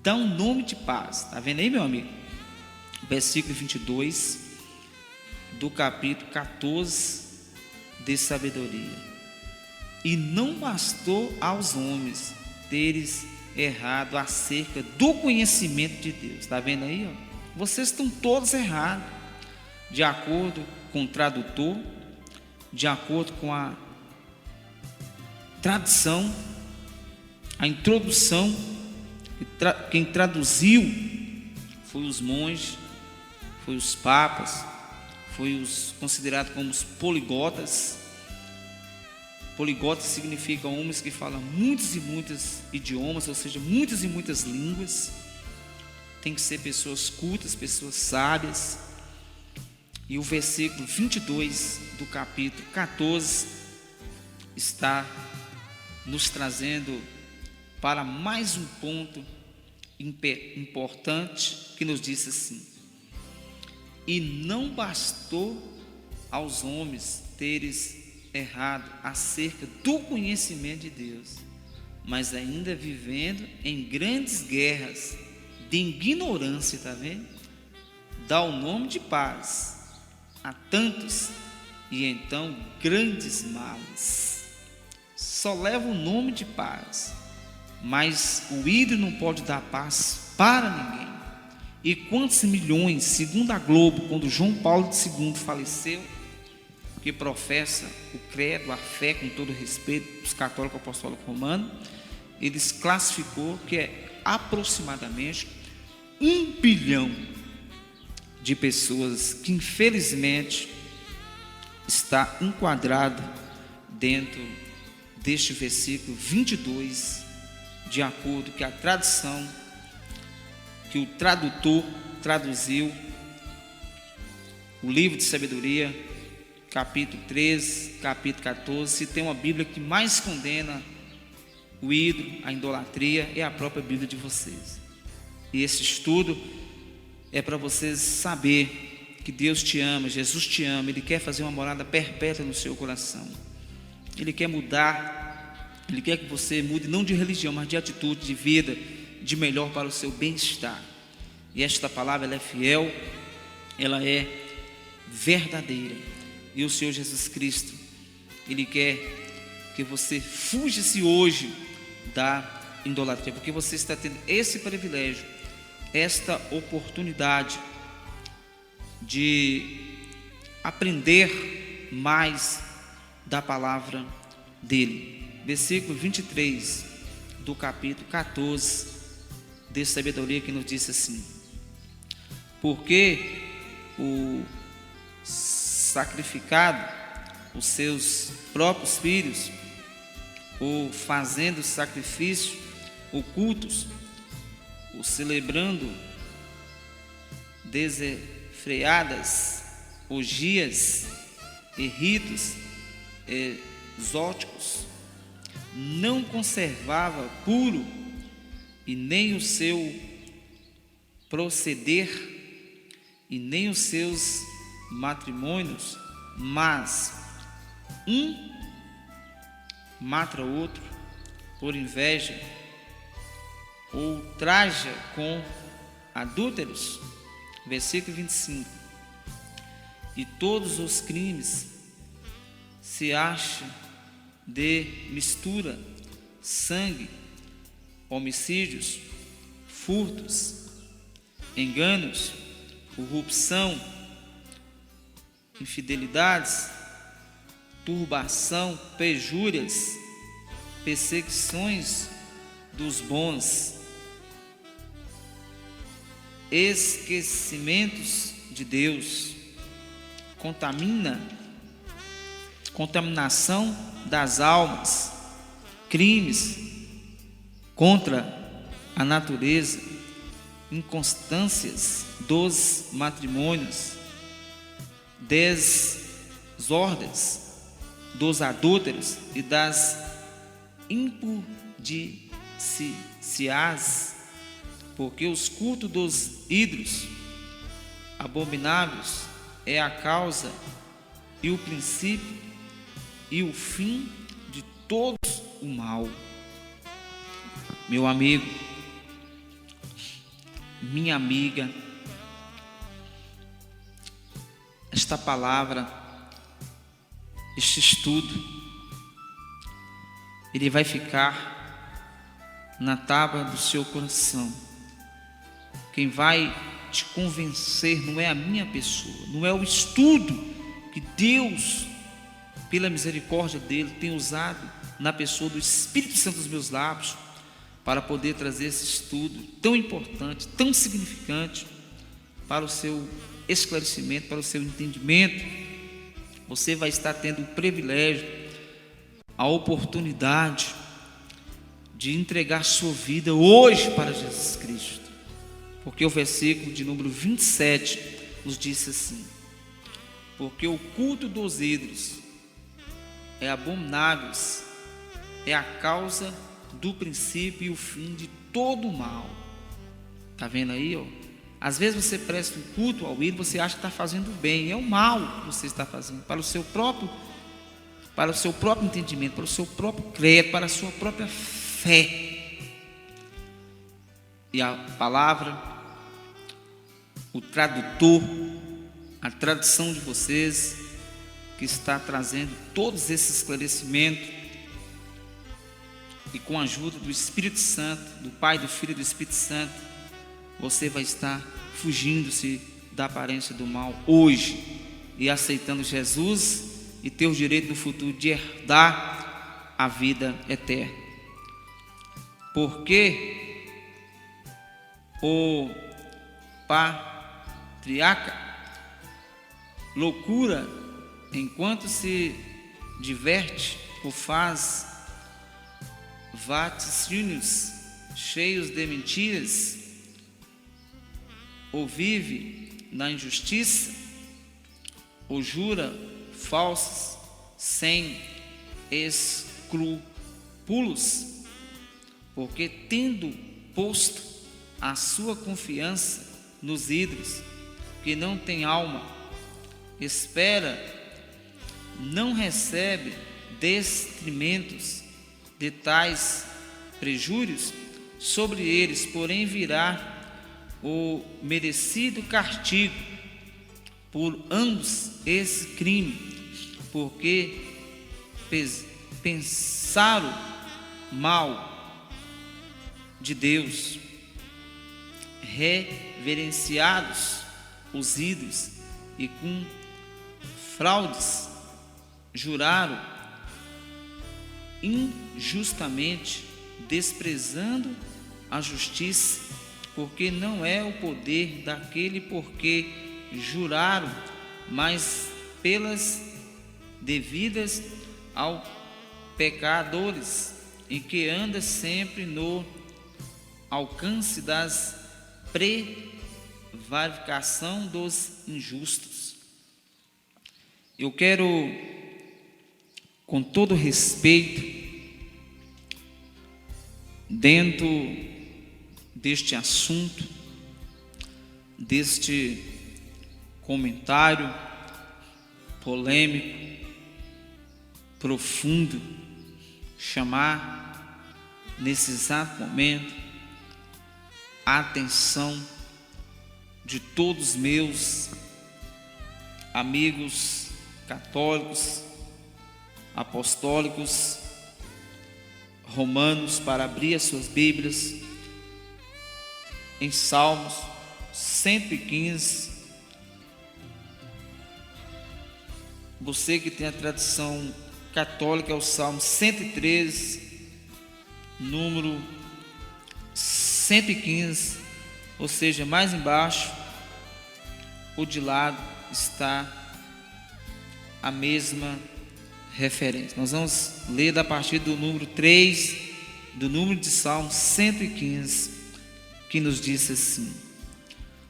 Dão nome de paz, está vendo aí, meu amigo? Versículo 22 do capítulo 14 de sabedoria. E não bastou aos homens teres errado acerca do conhecimento de Deus. Está vendo aí? Ó? Vocês estão todos errados, de acordo com o tradutor, de acordo com a tradução, a introdução. Quem traduziu foi os monges, foi os papas, foi os considerados como os poligotas. Poligotas significa homens que falam muitos e muitos idiomas, ou seja, muitas e muitas línguas. Tem que ser pessoas cultas, pessoas sábias. E o versículo 22 do capítulo 14 está nos trazendo para mais um ponto importante, que nos diz assim: e não bastou aos homens teres errado acerca do conhecimento de Deus, mas ainda vivendo em grandes guerras de ignorância, está vendo? Dá o nome de paz a tantos e então grandes males. Só leva o nome de paz, mas o ídolo não pode dar paz para ninguém. E quantos milhões, segundo a Globo, quando João Paulo II faleceu, que professa o credo, a fé, com todo respeito dos católicos apostólicos romanos, eles classificou que é aproximadamente 1 bilhão de pessoas que infelizmente está enquadrado dentro deste versículo 22, de acordo com a tradução que o tradutor traduziu o livro de sabedoria, capítulo 13, capítulo 14. Se tem uma Bíblia que mais condena o ídolo, a idolatria, é a própria Bíblia de vocês. E esse estudo é para vocês saber que Deus te ama, Jesus te ama, Ele quer fazer uma morada perpétua no seu coração. Ele quer mudar, Ele quer que você mude não de religião, mas de atitude, de vida, de melhor para o seu bem-estar. E esta palavra, ela é fiel, ela é verdadeira. E o Senhor Jesus Cristo, Ele quer que você fuja-se hoje da idolatria, porque você está tendo esse privilégio, esta oportunidade de aprender mais da palavra dele. Versículo 23 do capítulo 14 de sabedoria, que nos diz assim: porque o sacrificado os seus próprios filhos, ou fazendo sacrifício ocultos, ou celebrando desenfreadas orgias e ritos exóticos, não conservava puro e nem o seu proceder e nem os seus matrimônios, mas um mata o outro por inveja, ou traja com adúlteros. Versículo 25: e todos os crimes se acham de mistura, sangue, homicídios, furtos, enganos, corrupção, infidelidades, turbação, perjúrias, perseguições dos bons, esquecimentos de Deus, contaminação das almas, crimes contra a natureza, inconstâncias dos matrimônios, desordens dos adúlteros e das impudicícias, porque os cultos dos ídolos abomináveis é a causa e o princípio e o fim de todos o mal. Meu amigo, minha amiga, esta palavra, este estudo, ele vai ficar na tábua do seu coração. Quem vai te convencer não é a minha pessoa, não é o estudo que Deus, pela misericórdia dele, tem usado na pessoa do Espírito Santo dos meus lábios, para poder trazer esse estudo tão importante, tão significante para o seu esclarecimento, para o seu entendimento. Você vai estar tendo o privilégio, a oportunidade de entregar sua vida hoje para Jesus Cristo, porque o versículo de número 27 nos diz assim: porque o culto dos ídolos é abominável, é a causa do princípio e o fim de todo o mal. Está vendo aí, ó? Às vezes você presta um culto ao ídolo, você acha que está fazendo bem, é o mal que você está fazendo para o seu próprio entendimento, para o seu próprio credo, para a sua própria fé. E a palavra, o tradutor, a tradução de vocês, que está trazendo todos esses esclarecimentos, e com a ajuda do Espírito Santo, do Pai, do Filho e do Espírito Santo, você vai estar fugindo-se da aparência do mal hoje e aceitando Jesus e ter o direito no futuro de herdar a vida eterna. Porque o patriarca loucura enquanto se diverte ou faz vaticínios cheios de mentiras, ou vive na injustiça, ou jura falsos sem escrúpulos, porque tendo posto a sua confiança nos ídolos, que não tem alma, espera, não recebe detrimentos de tais prejúrios sobre eles, porém virá o merecido castigo por ambos esse crime, porque pensaram mal de Deus, reverenciados os ídolos e com fraudes juraram injustamente, desprezando a justiça, porque não é o poder daquele porque juraram, mas pelas devidas ao pecadores, e que anda sempre no alcance das prevaricação dos injustos. Eu quero, com todo respeito, dentro deste assunto, deste comentário polêmico, profundo, chamar nesse exato momento a atenção de todos meus amigos católicos, apostólicos, romanos, para abrir as suas Bíblias em Salmos 115. Você que tem a tradição católica, é o Salmo 113, número 115, ou seja, mais embaixo ou de lado está a mesma referência. Nós vamos ler a partir do número 3, do número de Salmo 115, que nos diz assim: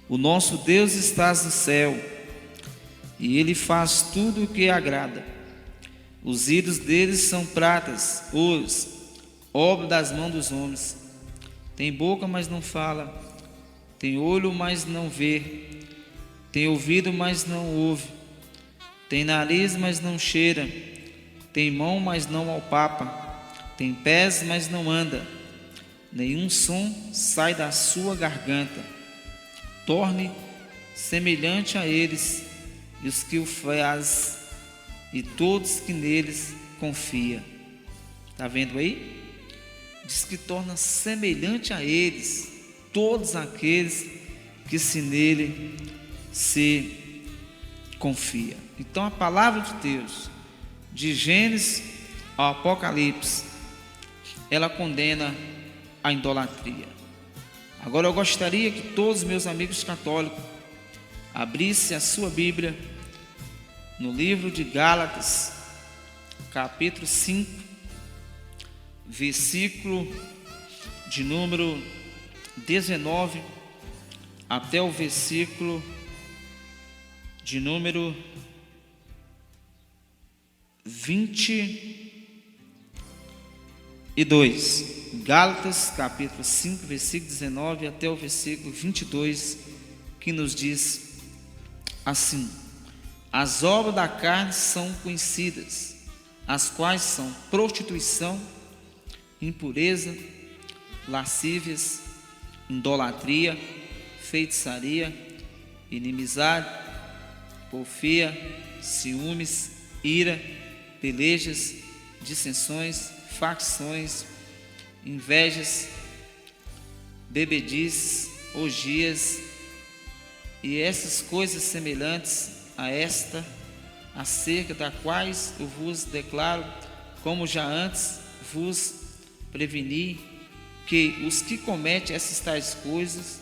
o nosso Deus está no céu, e Ele faz tudo o que agrada. Os ídolos deles são pratas, ouros, obra das mãos dos homens. Tem boca, mas não fala, tem olho, mas não vê, tem ouvido, mas não ouve, tem nariz, mas não cheira, tem mão, mas não apalpa, tem pés, mas não anda, nenhum som sai da sua garganta. Torne semelhante a eles e os que o faz, e todos que neles confia. Está vendo aí? Diz que torna semelhante a eles todos aqueles que se nele se confia. Então a palavra de Deus, de Gênesis ao Apocalipse, ela condena a idolatria. Agora eu gostaria que todos os meus amigos católicos abrissem a sua Bíblia no livro de Gálatas, capítulo 5, versículo de número 19 até o versículo de número 22. Gálatas, capítulo 5, versículo 19 até o versículo 22, que nos diz assim: as obras da carne são conhecidas, as quais são prostituição, impureza, lascívias, idolatria, feitiçaria, inimizade, porfia, ciúmes, ira, pelejas, dissensões, facções, invejas, bebedices, orgias e essas coisas semelhantes a esta, acerca das quais eu vos declaro, como já antes vos preveni, que os que cometem essas tais coisas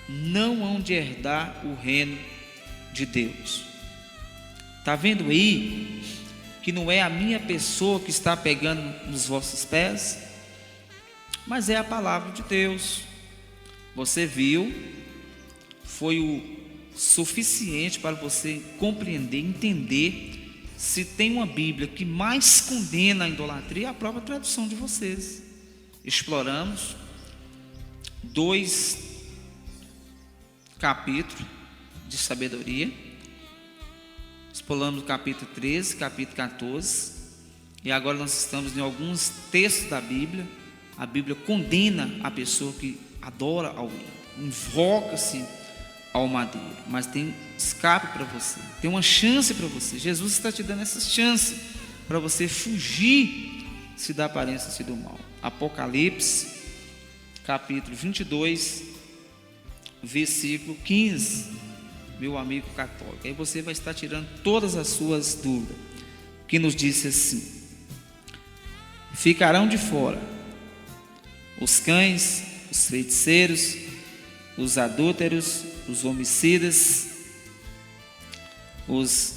não hão de herdar o reino de Deus. Está vendo aí que não é a minha pessoa que está pegando nos vossos pés, mas é a palavra de Deus. Você viu, foi o suficiente para você compreender, entender. Se tem uma Bíblia que mais condena a idolatria, é a própria tradução de vocês. Exploramos 2 capítulos de sabedoria, exploramos o capítulo 13, capítulo 14, e agora nós estamos em alguns textos da Bíblia. A Bíblia condena a pessoa que adora ao ídolo, invoca-se ao madeiro, mas tem escape para você, tem uma chance para você. Jesus está te dando essa chance para você fugir-se da aparência do mal. Apocalipse, capítulo 22, versículo 15, meu amigo católico. Aí você vai estar tirando todas as suas dúvidas, que nos disse assim: ficarão de fora os cães, os feiticeiros, os adúlteros, os homicidas, os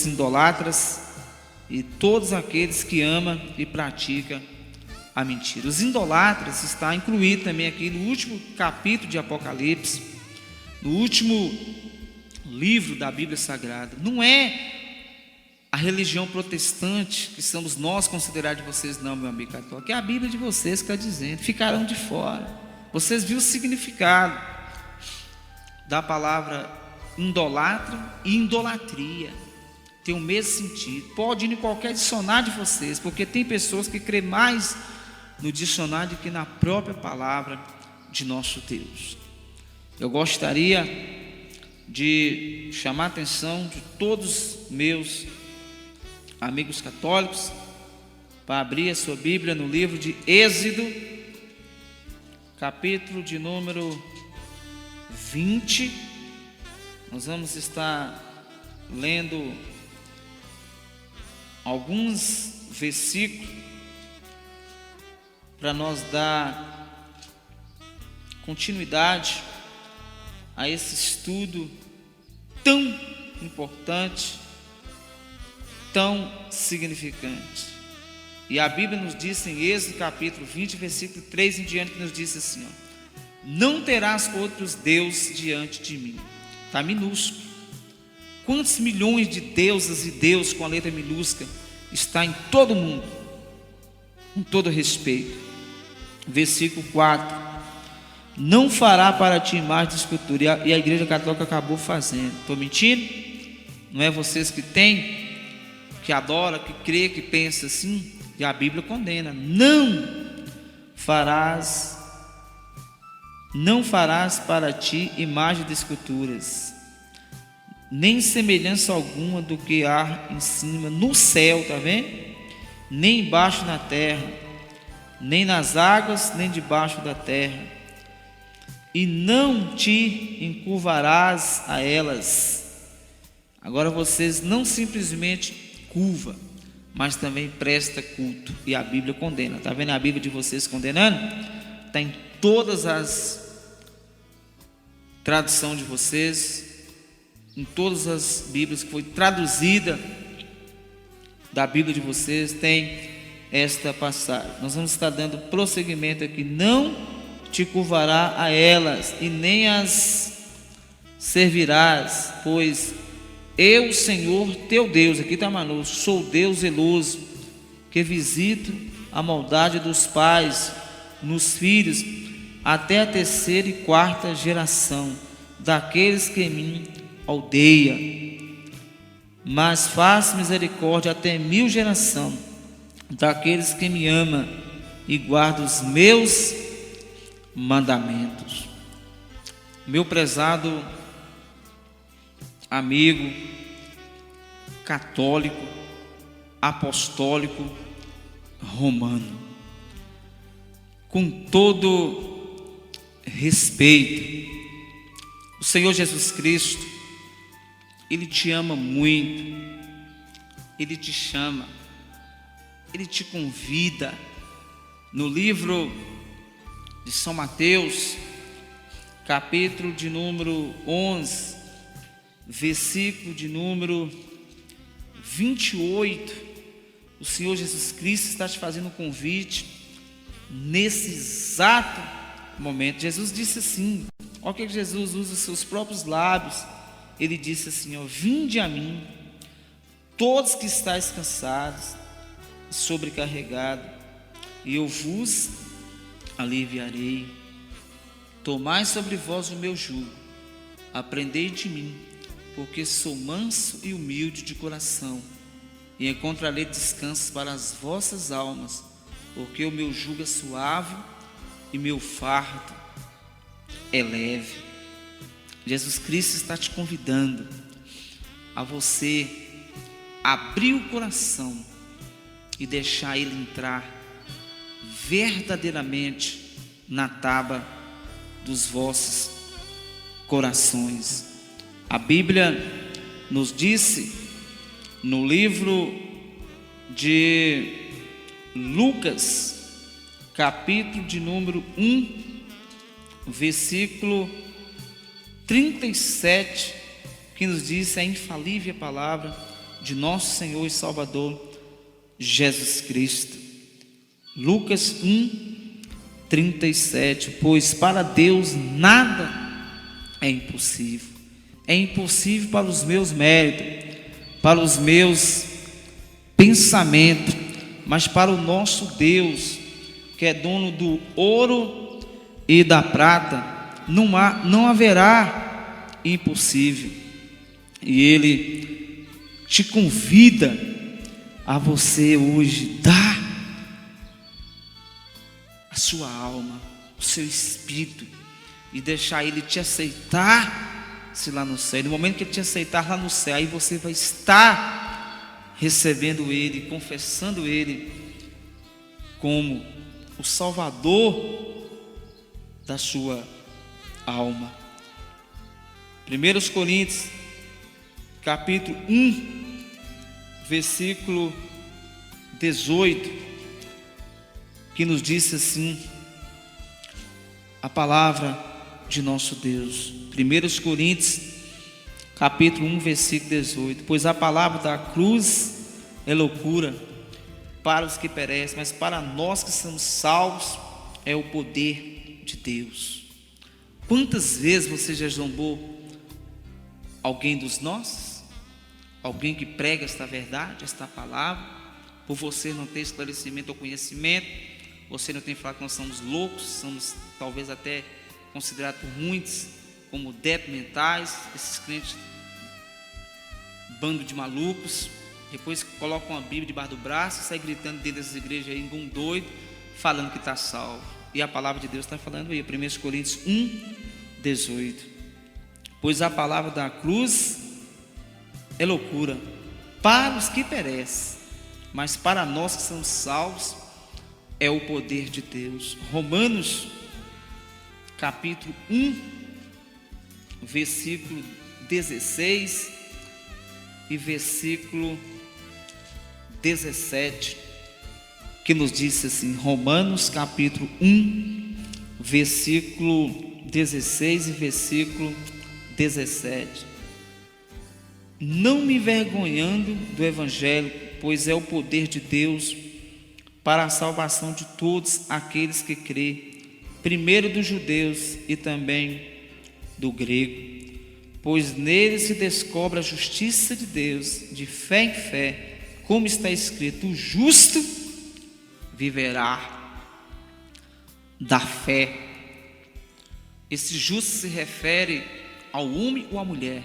idolatras e todos aqueles que amam e praticam a mentira. Os idolatras está incluído também aqui no último capítulo de Apocalipse, no último livro da Bíblia Sagrada. Não é a religião protestante que somos nós considerados de vocês, não, meu amigo católico, é a Bíblia de vocês que está dizendo, ficarão de fora. Vocês viram o significado da palavra idolatra e idolatria, tem o mesmo sentido. Pode ir em qualquer dicionário de vocês, porque tem pessoas que creem mais no dicionário do que na própria palavra de nosso Deus. Eu gostaria de chamar a atenção de todos os meus amigos católicos para abrir a sua Bíblia no livro de Êxodo, capítulo de número 20. Nós vamos estar lendo alguns versículos para nós dar continuidade a esse estudo tão importante, tão significante. E a Bíblia nos diz em Êxodo capítulo 20, versículo 3 em diante, que nos diz assim, ó: não terás outros deuses diante de mim. Está minúsculo. Quantos milhões de deusas e deuses com a letra minúscula está em todo mundo, com todo respeito. Versículo 4: não fará para ti imagem de escultura. E a Igreja Católica acabou fazendo. Estou mentindo? Não é vocês que têm, que adora, que crê, que pensa assim? E a Bíblia condena: não farás para ti imagem de esculturas, nem semelhança alguma do que há em cima no céu, está vendo? Nem embaixo na terra, nem nas águas, nem debaixo da terra. E não te encurvarás a elas. Agora vocês não simplesmente curva, mas também presta culto. E a Bíblia condena. Está vendo a Bíblia de vocês condenando? Está em todas as traduções de vocês, em todas as Bíblias que foi traduzida da Bíblia de vocês, tem esta passagem. Nós vamos estar dando prosseguimento aqui. Não te curvará a elas, e nem as servirás, pois eu, Senhor teu Deus, aqui está minúsculo, sou Deus zeloso, que visito a maldade dos pais nos filhos, até a 3ª e 4ª geração daqueles que em mim odeiam, mas faço misericórdia até 1000 geração daqueles que me amam e guardam os meus mandamentos. Meu prezado amigo católico, apostólico, romano. Com todo respeito, o Senhor Jesus Cristo, Ele te ama muito, Ele te chama, Ele te convida. No livro de São Mateus, capítulo de número 11, versículo de número 28, o Senhor Jesus Cristo está te fazendo um convite nesse exato momento. Jesus disse assim, olha que Jesus usa os seus próprios lábios, Ele disse assim, ó: vinde a mim, todos que estáis cansados e sobrecarregados, e eu vos aliviarei. Tomai sobre vós o meu jugo, aprendei de mim, porque sou manso e humilde de coração, e encontrarei descanso para as vossas almas, porque o meu jugo é suave e meu fardo é leve. Jesus Cristo está te convidando a você abrir o coração e deixar Ele entrar verdadeiramente na taba dos vossos corações. A Bíblia nos disse no livro de Lucas, capítulo de número 1, versículo 37, que nos diz a infalível palavra de nosso Senhor e Salvador Jesus Cristo. Lucas 1, 37. Pois para Deus nada é impossível. É impossível para os meus méritos, para os meus pensamentos, mas para o nosso Deus, que é dono do ouro e da prata, não haverá impossível. E Ele te convida a você hoje dar a sua alma, o seu espírito, e deixar Ele te aceitar, se lá no céu. E no momento que Ele te aceitar lá no céu, aí você vai estar recebendo Ele, confessando Ele como o Salvador da sua alma. 1 Coríntios, capítulo 1, versículo 18, que nos diz assim a palavra de nosso Deus. 1 Coríntios, capítulo 1, versículo 18. Pois a palavra da cruz é loucura para os que perecem, mas para nós que somos salvos é o poder de Deus. Quantas vezes você já zombou alguém dos nossos? Alguém que prega esta verdade, esta palavra, por você não ter esclarecimento ou conhecimento, você não tem falado que nós somos loucos, somos talvez até considerados por muitos como débitos mentais, esses crentes, bando de malucos, depois colocam a Bíblia debaixo do braço e saem gritando dentro dessas igrejas aí, igual um doido, falando que está salvo. E a palavra de Deus está falando aí, 1 Coríntios 1, 18. Pois a palavra da cruz é loucura para os que perecem, mas para nós que somos salvos é o poder de Deus. Romanos, capítulo 1, versículo 16 e versículo 17, que nos diz assim, Romanos capítulo 1, versículo 16 e versículo 17. Não me envergonhando do Evangelho, pois é o poder de Deus para a salvação de todos aqueles que crê, primeiro dos judeus e também do grego, pois nele se descobre a justiça de Deus, de fé em fé, como está escrito, o justo viverá da fé. Esse justo se refere ao homem ou à mulher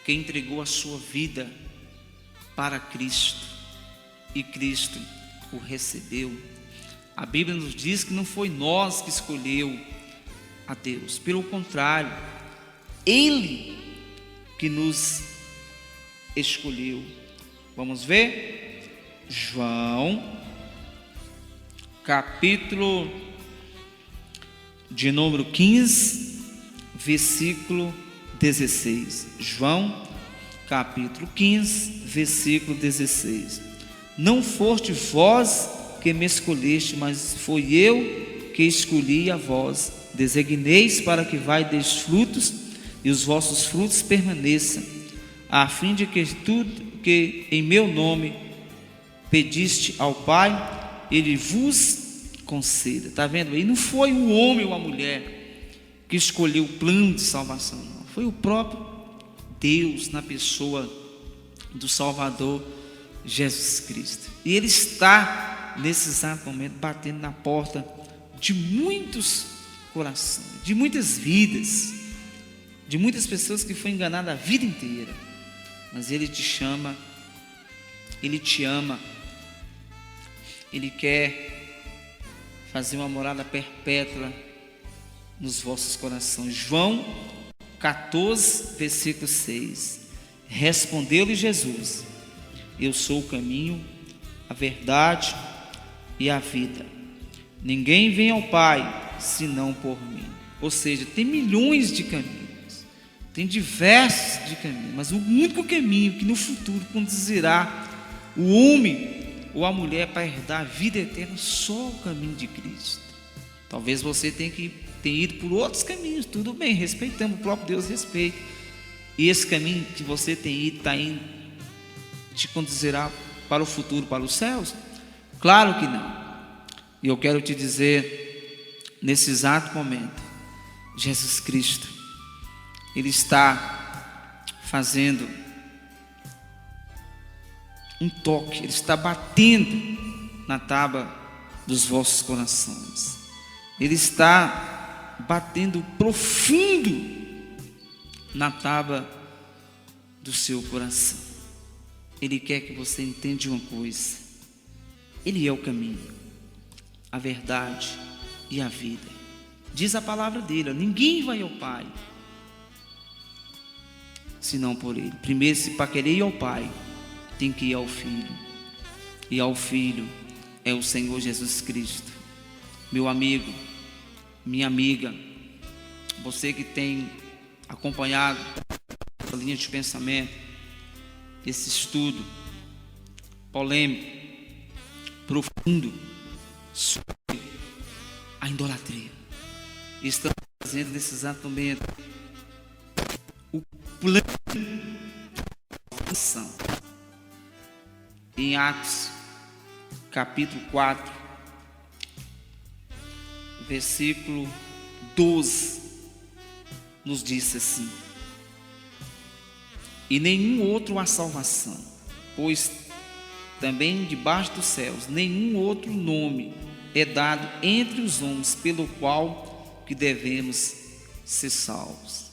que entregou a sua vida para Cristo e Cristo o recebeu. A Bíblia nos diz que não foi nós que escolheu a Deus, pelo contrário, Ele que nos escolheu. Vamos ver? João, capítulo de número 15, versículo 16. João, capítulo 15, versículo 16. Não foste vós que me escolheste, mas foi eu que escolhi a vós. Designeis para que vai deis frutos, e os vossos frutos permaneçam, a fim de que tudo que em meu nome pediste ao Pai, Ele vos conceda. Está vendo aí? Não foi o homem ou a mulher que escolheu o plano de salvação, não. Foi o próprio Deus na pessoa do Salvador Jesus Cristo. E Ele está nesse exato momento batendo na porta de muitos corações, de muitas vidas, de muitas pessoas que foram enganadas a vida inteira. Mas Ele te chama, Ele te ama, Ele quer fazer uma morada perpétua nos vossos corações. João 14, versículo 6. Respondeu-lhe Jesus: eu sou o caminho, a verdade e a vida. Ninguém vem ao Pai senão por mim. Ou seja, tem milhões de caminhos, tem diversos de caminhos, mas o único caminho que no futuro conduzirá o homem ou a mulher para herdar a vida eterna, só o caminho de Cristo. Talvez você tenha ido por outros caminhos, tudo bem, respeitamos, o próprio Deus respeita. E esse caminho que você tem ido, está indo, te conduzirá para o futuro, para os céus? Claro que não. E eu quero te dizer, nesse exato momento, Jesus Cristo, Ele está fazendo um toque, Ele está batendo na tábua dos vossos corações. Ele está batendo profundo na tábua do seu coração. Ele quer que você entenda uma coisa: Ele é o caminho, a verdade e a vida. Diz a palavra dele: ninguém vai ao Pai senão por Ele. Primeiro, se para querer ir ao Pai, tem que ir ao Filho, e ao Filho é o Senhor Jesus Cristo. Meu amigo, minha amiga, você que tem acompanhado a linha de pensamento, esse estudo polêmico, profundo sobre a idolatria, estamos fazendo nesse exato momento o plano de ação. Em Atos capítulo 4, versículo 12, nos diz assim: e nenhum outro há salvação, pois também debaixo dos céus nenhum outro nome é dado entre os homens pelo qual que devemos ser salvos.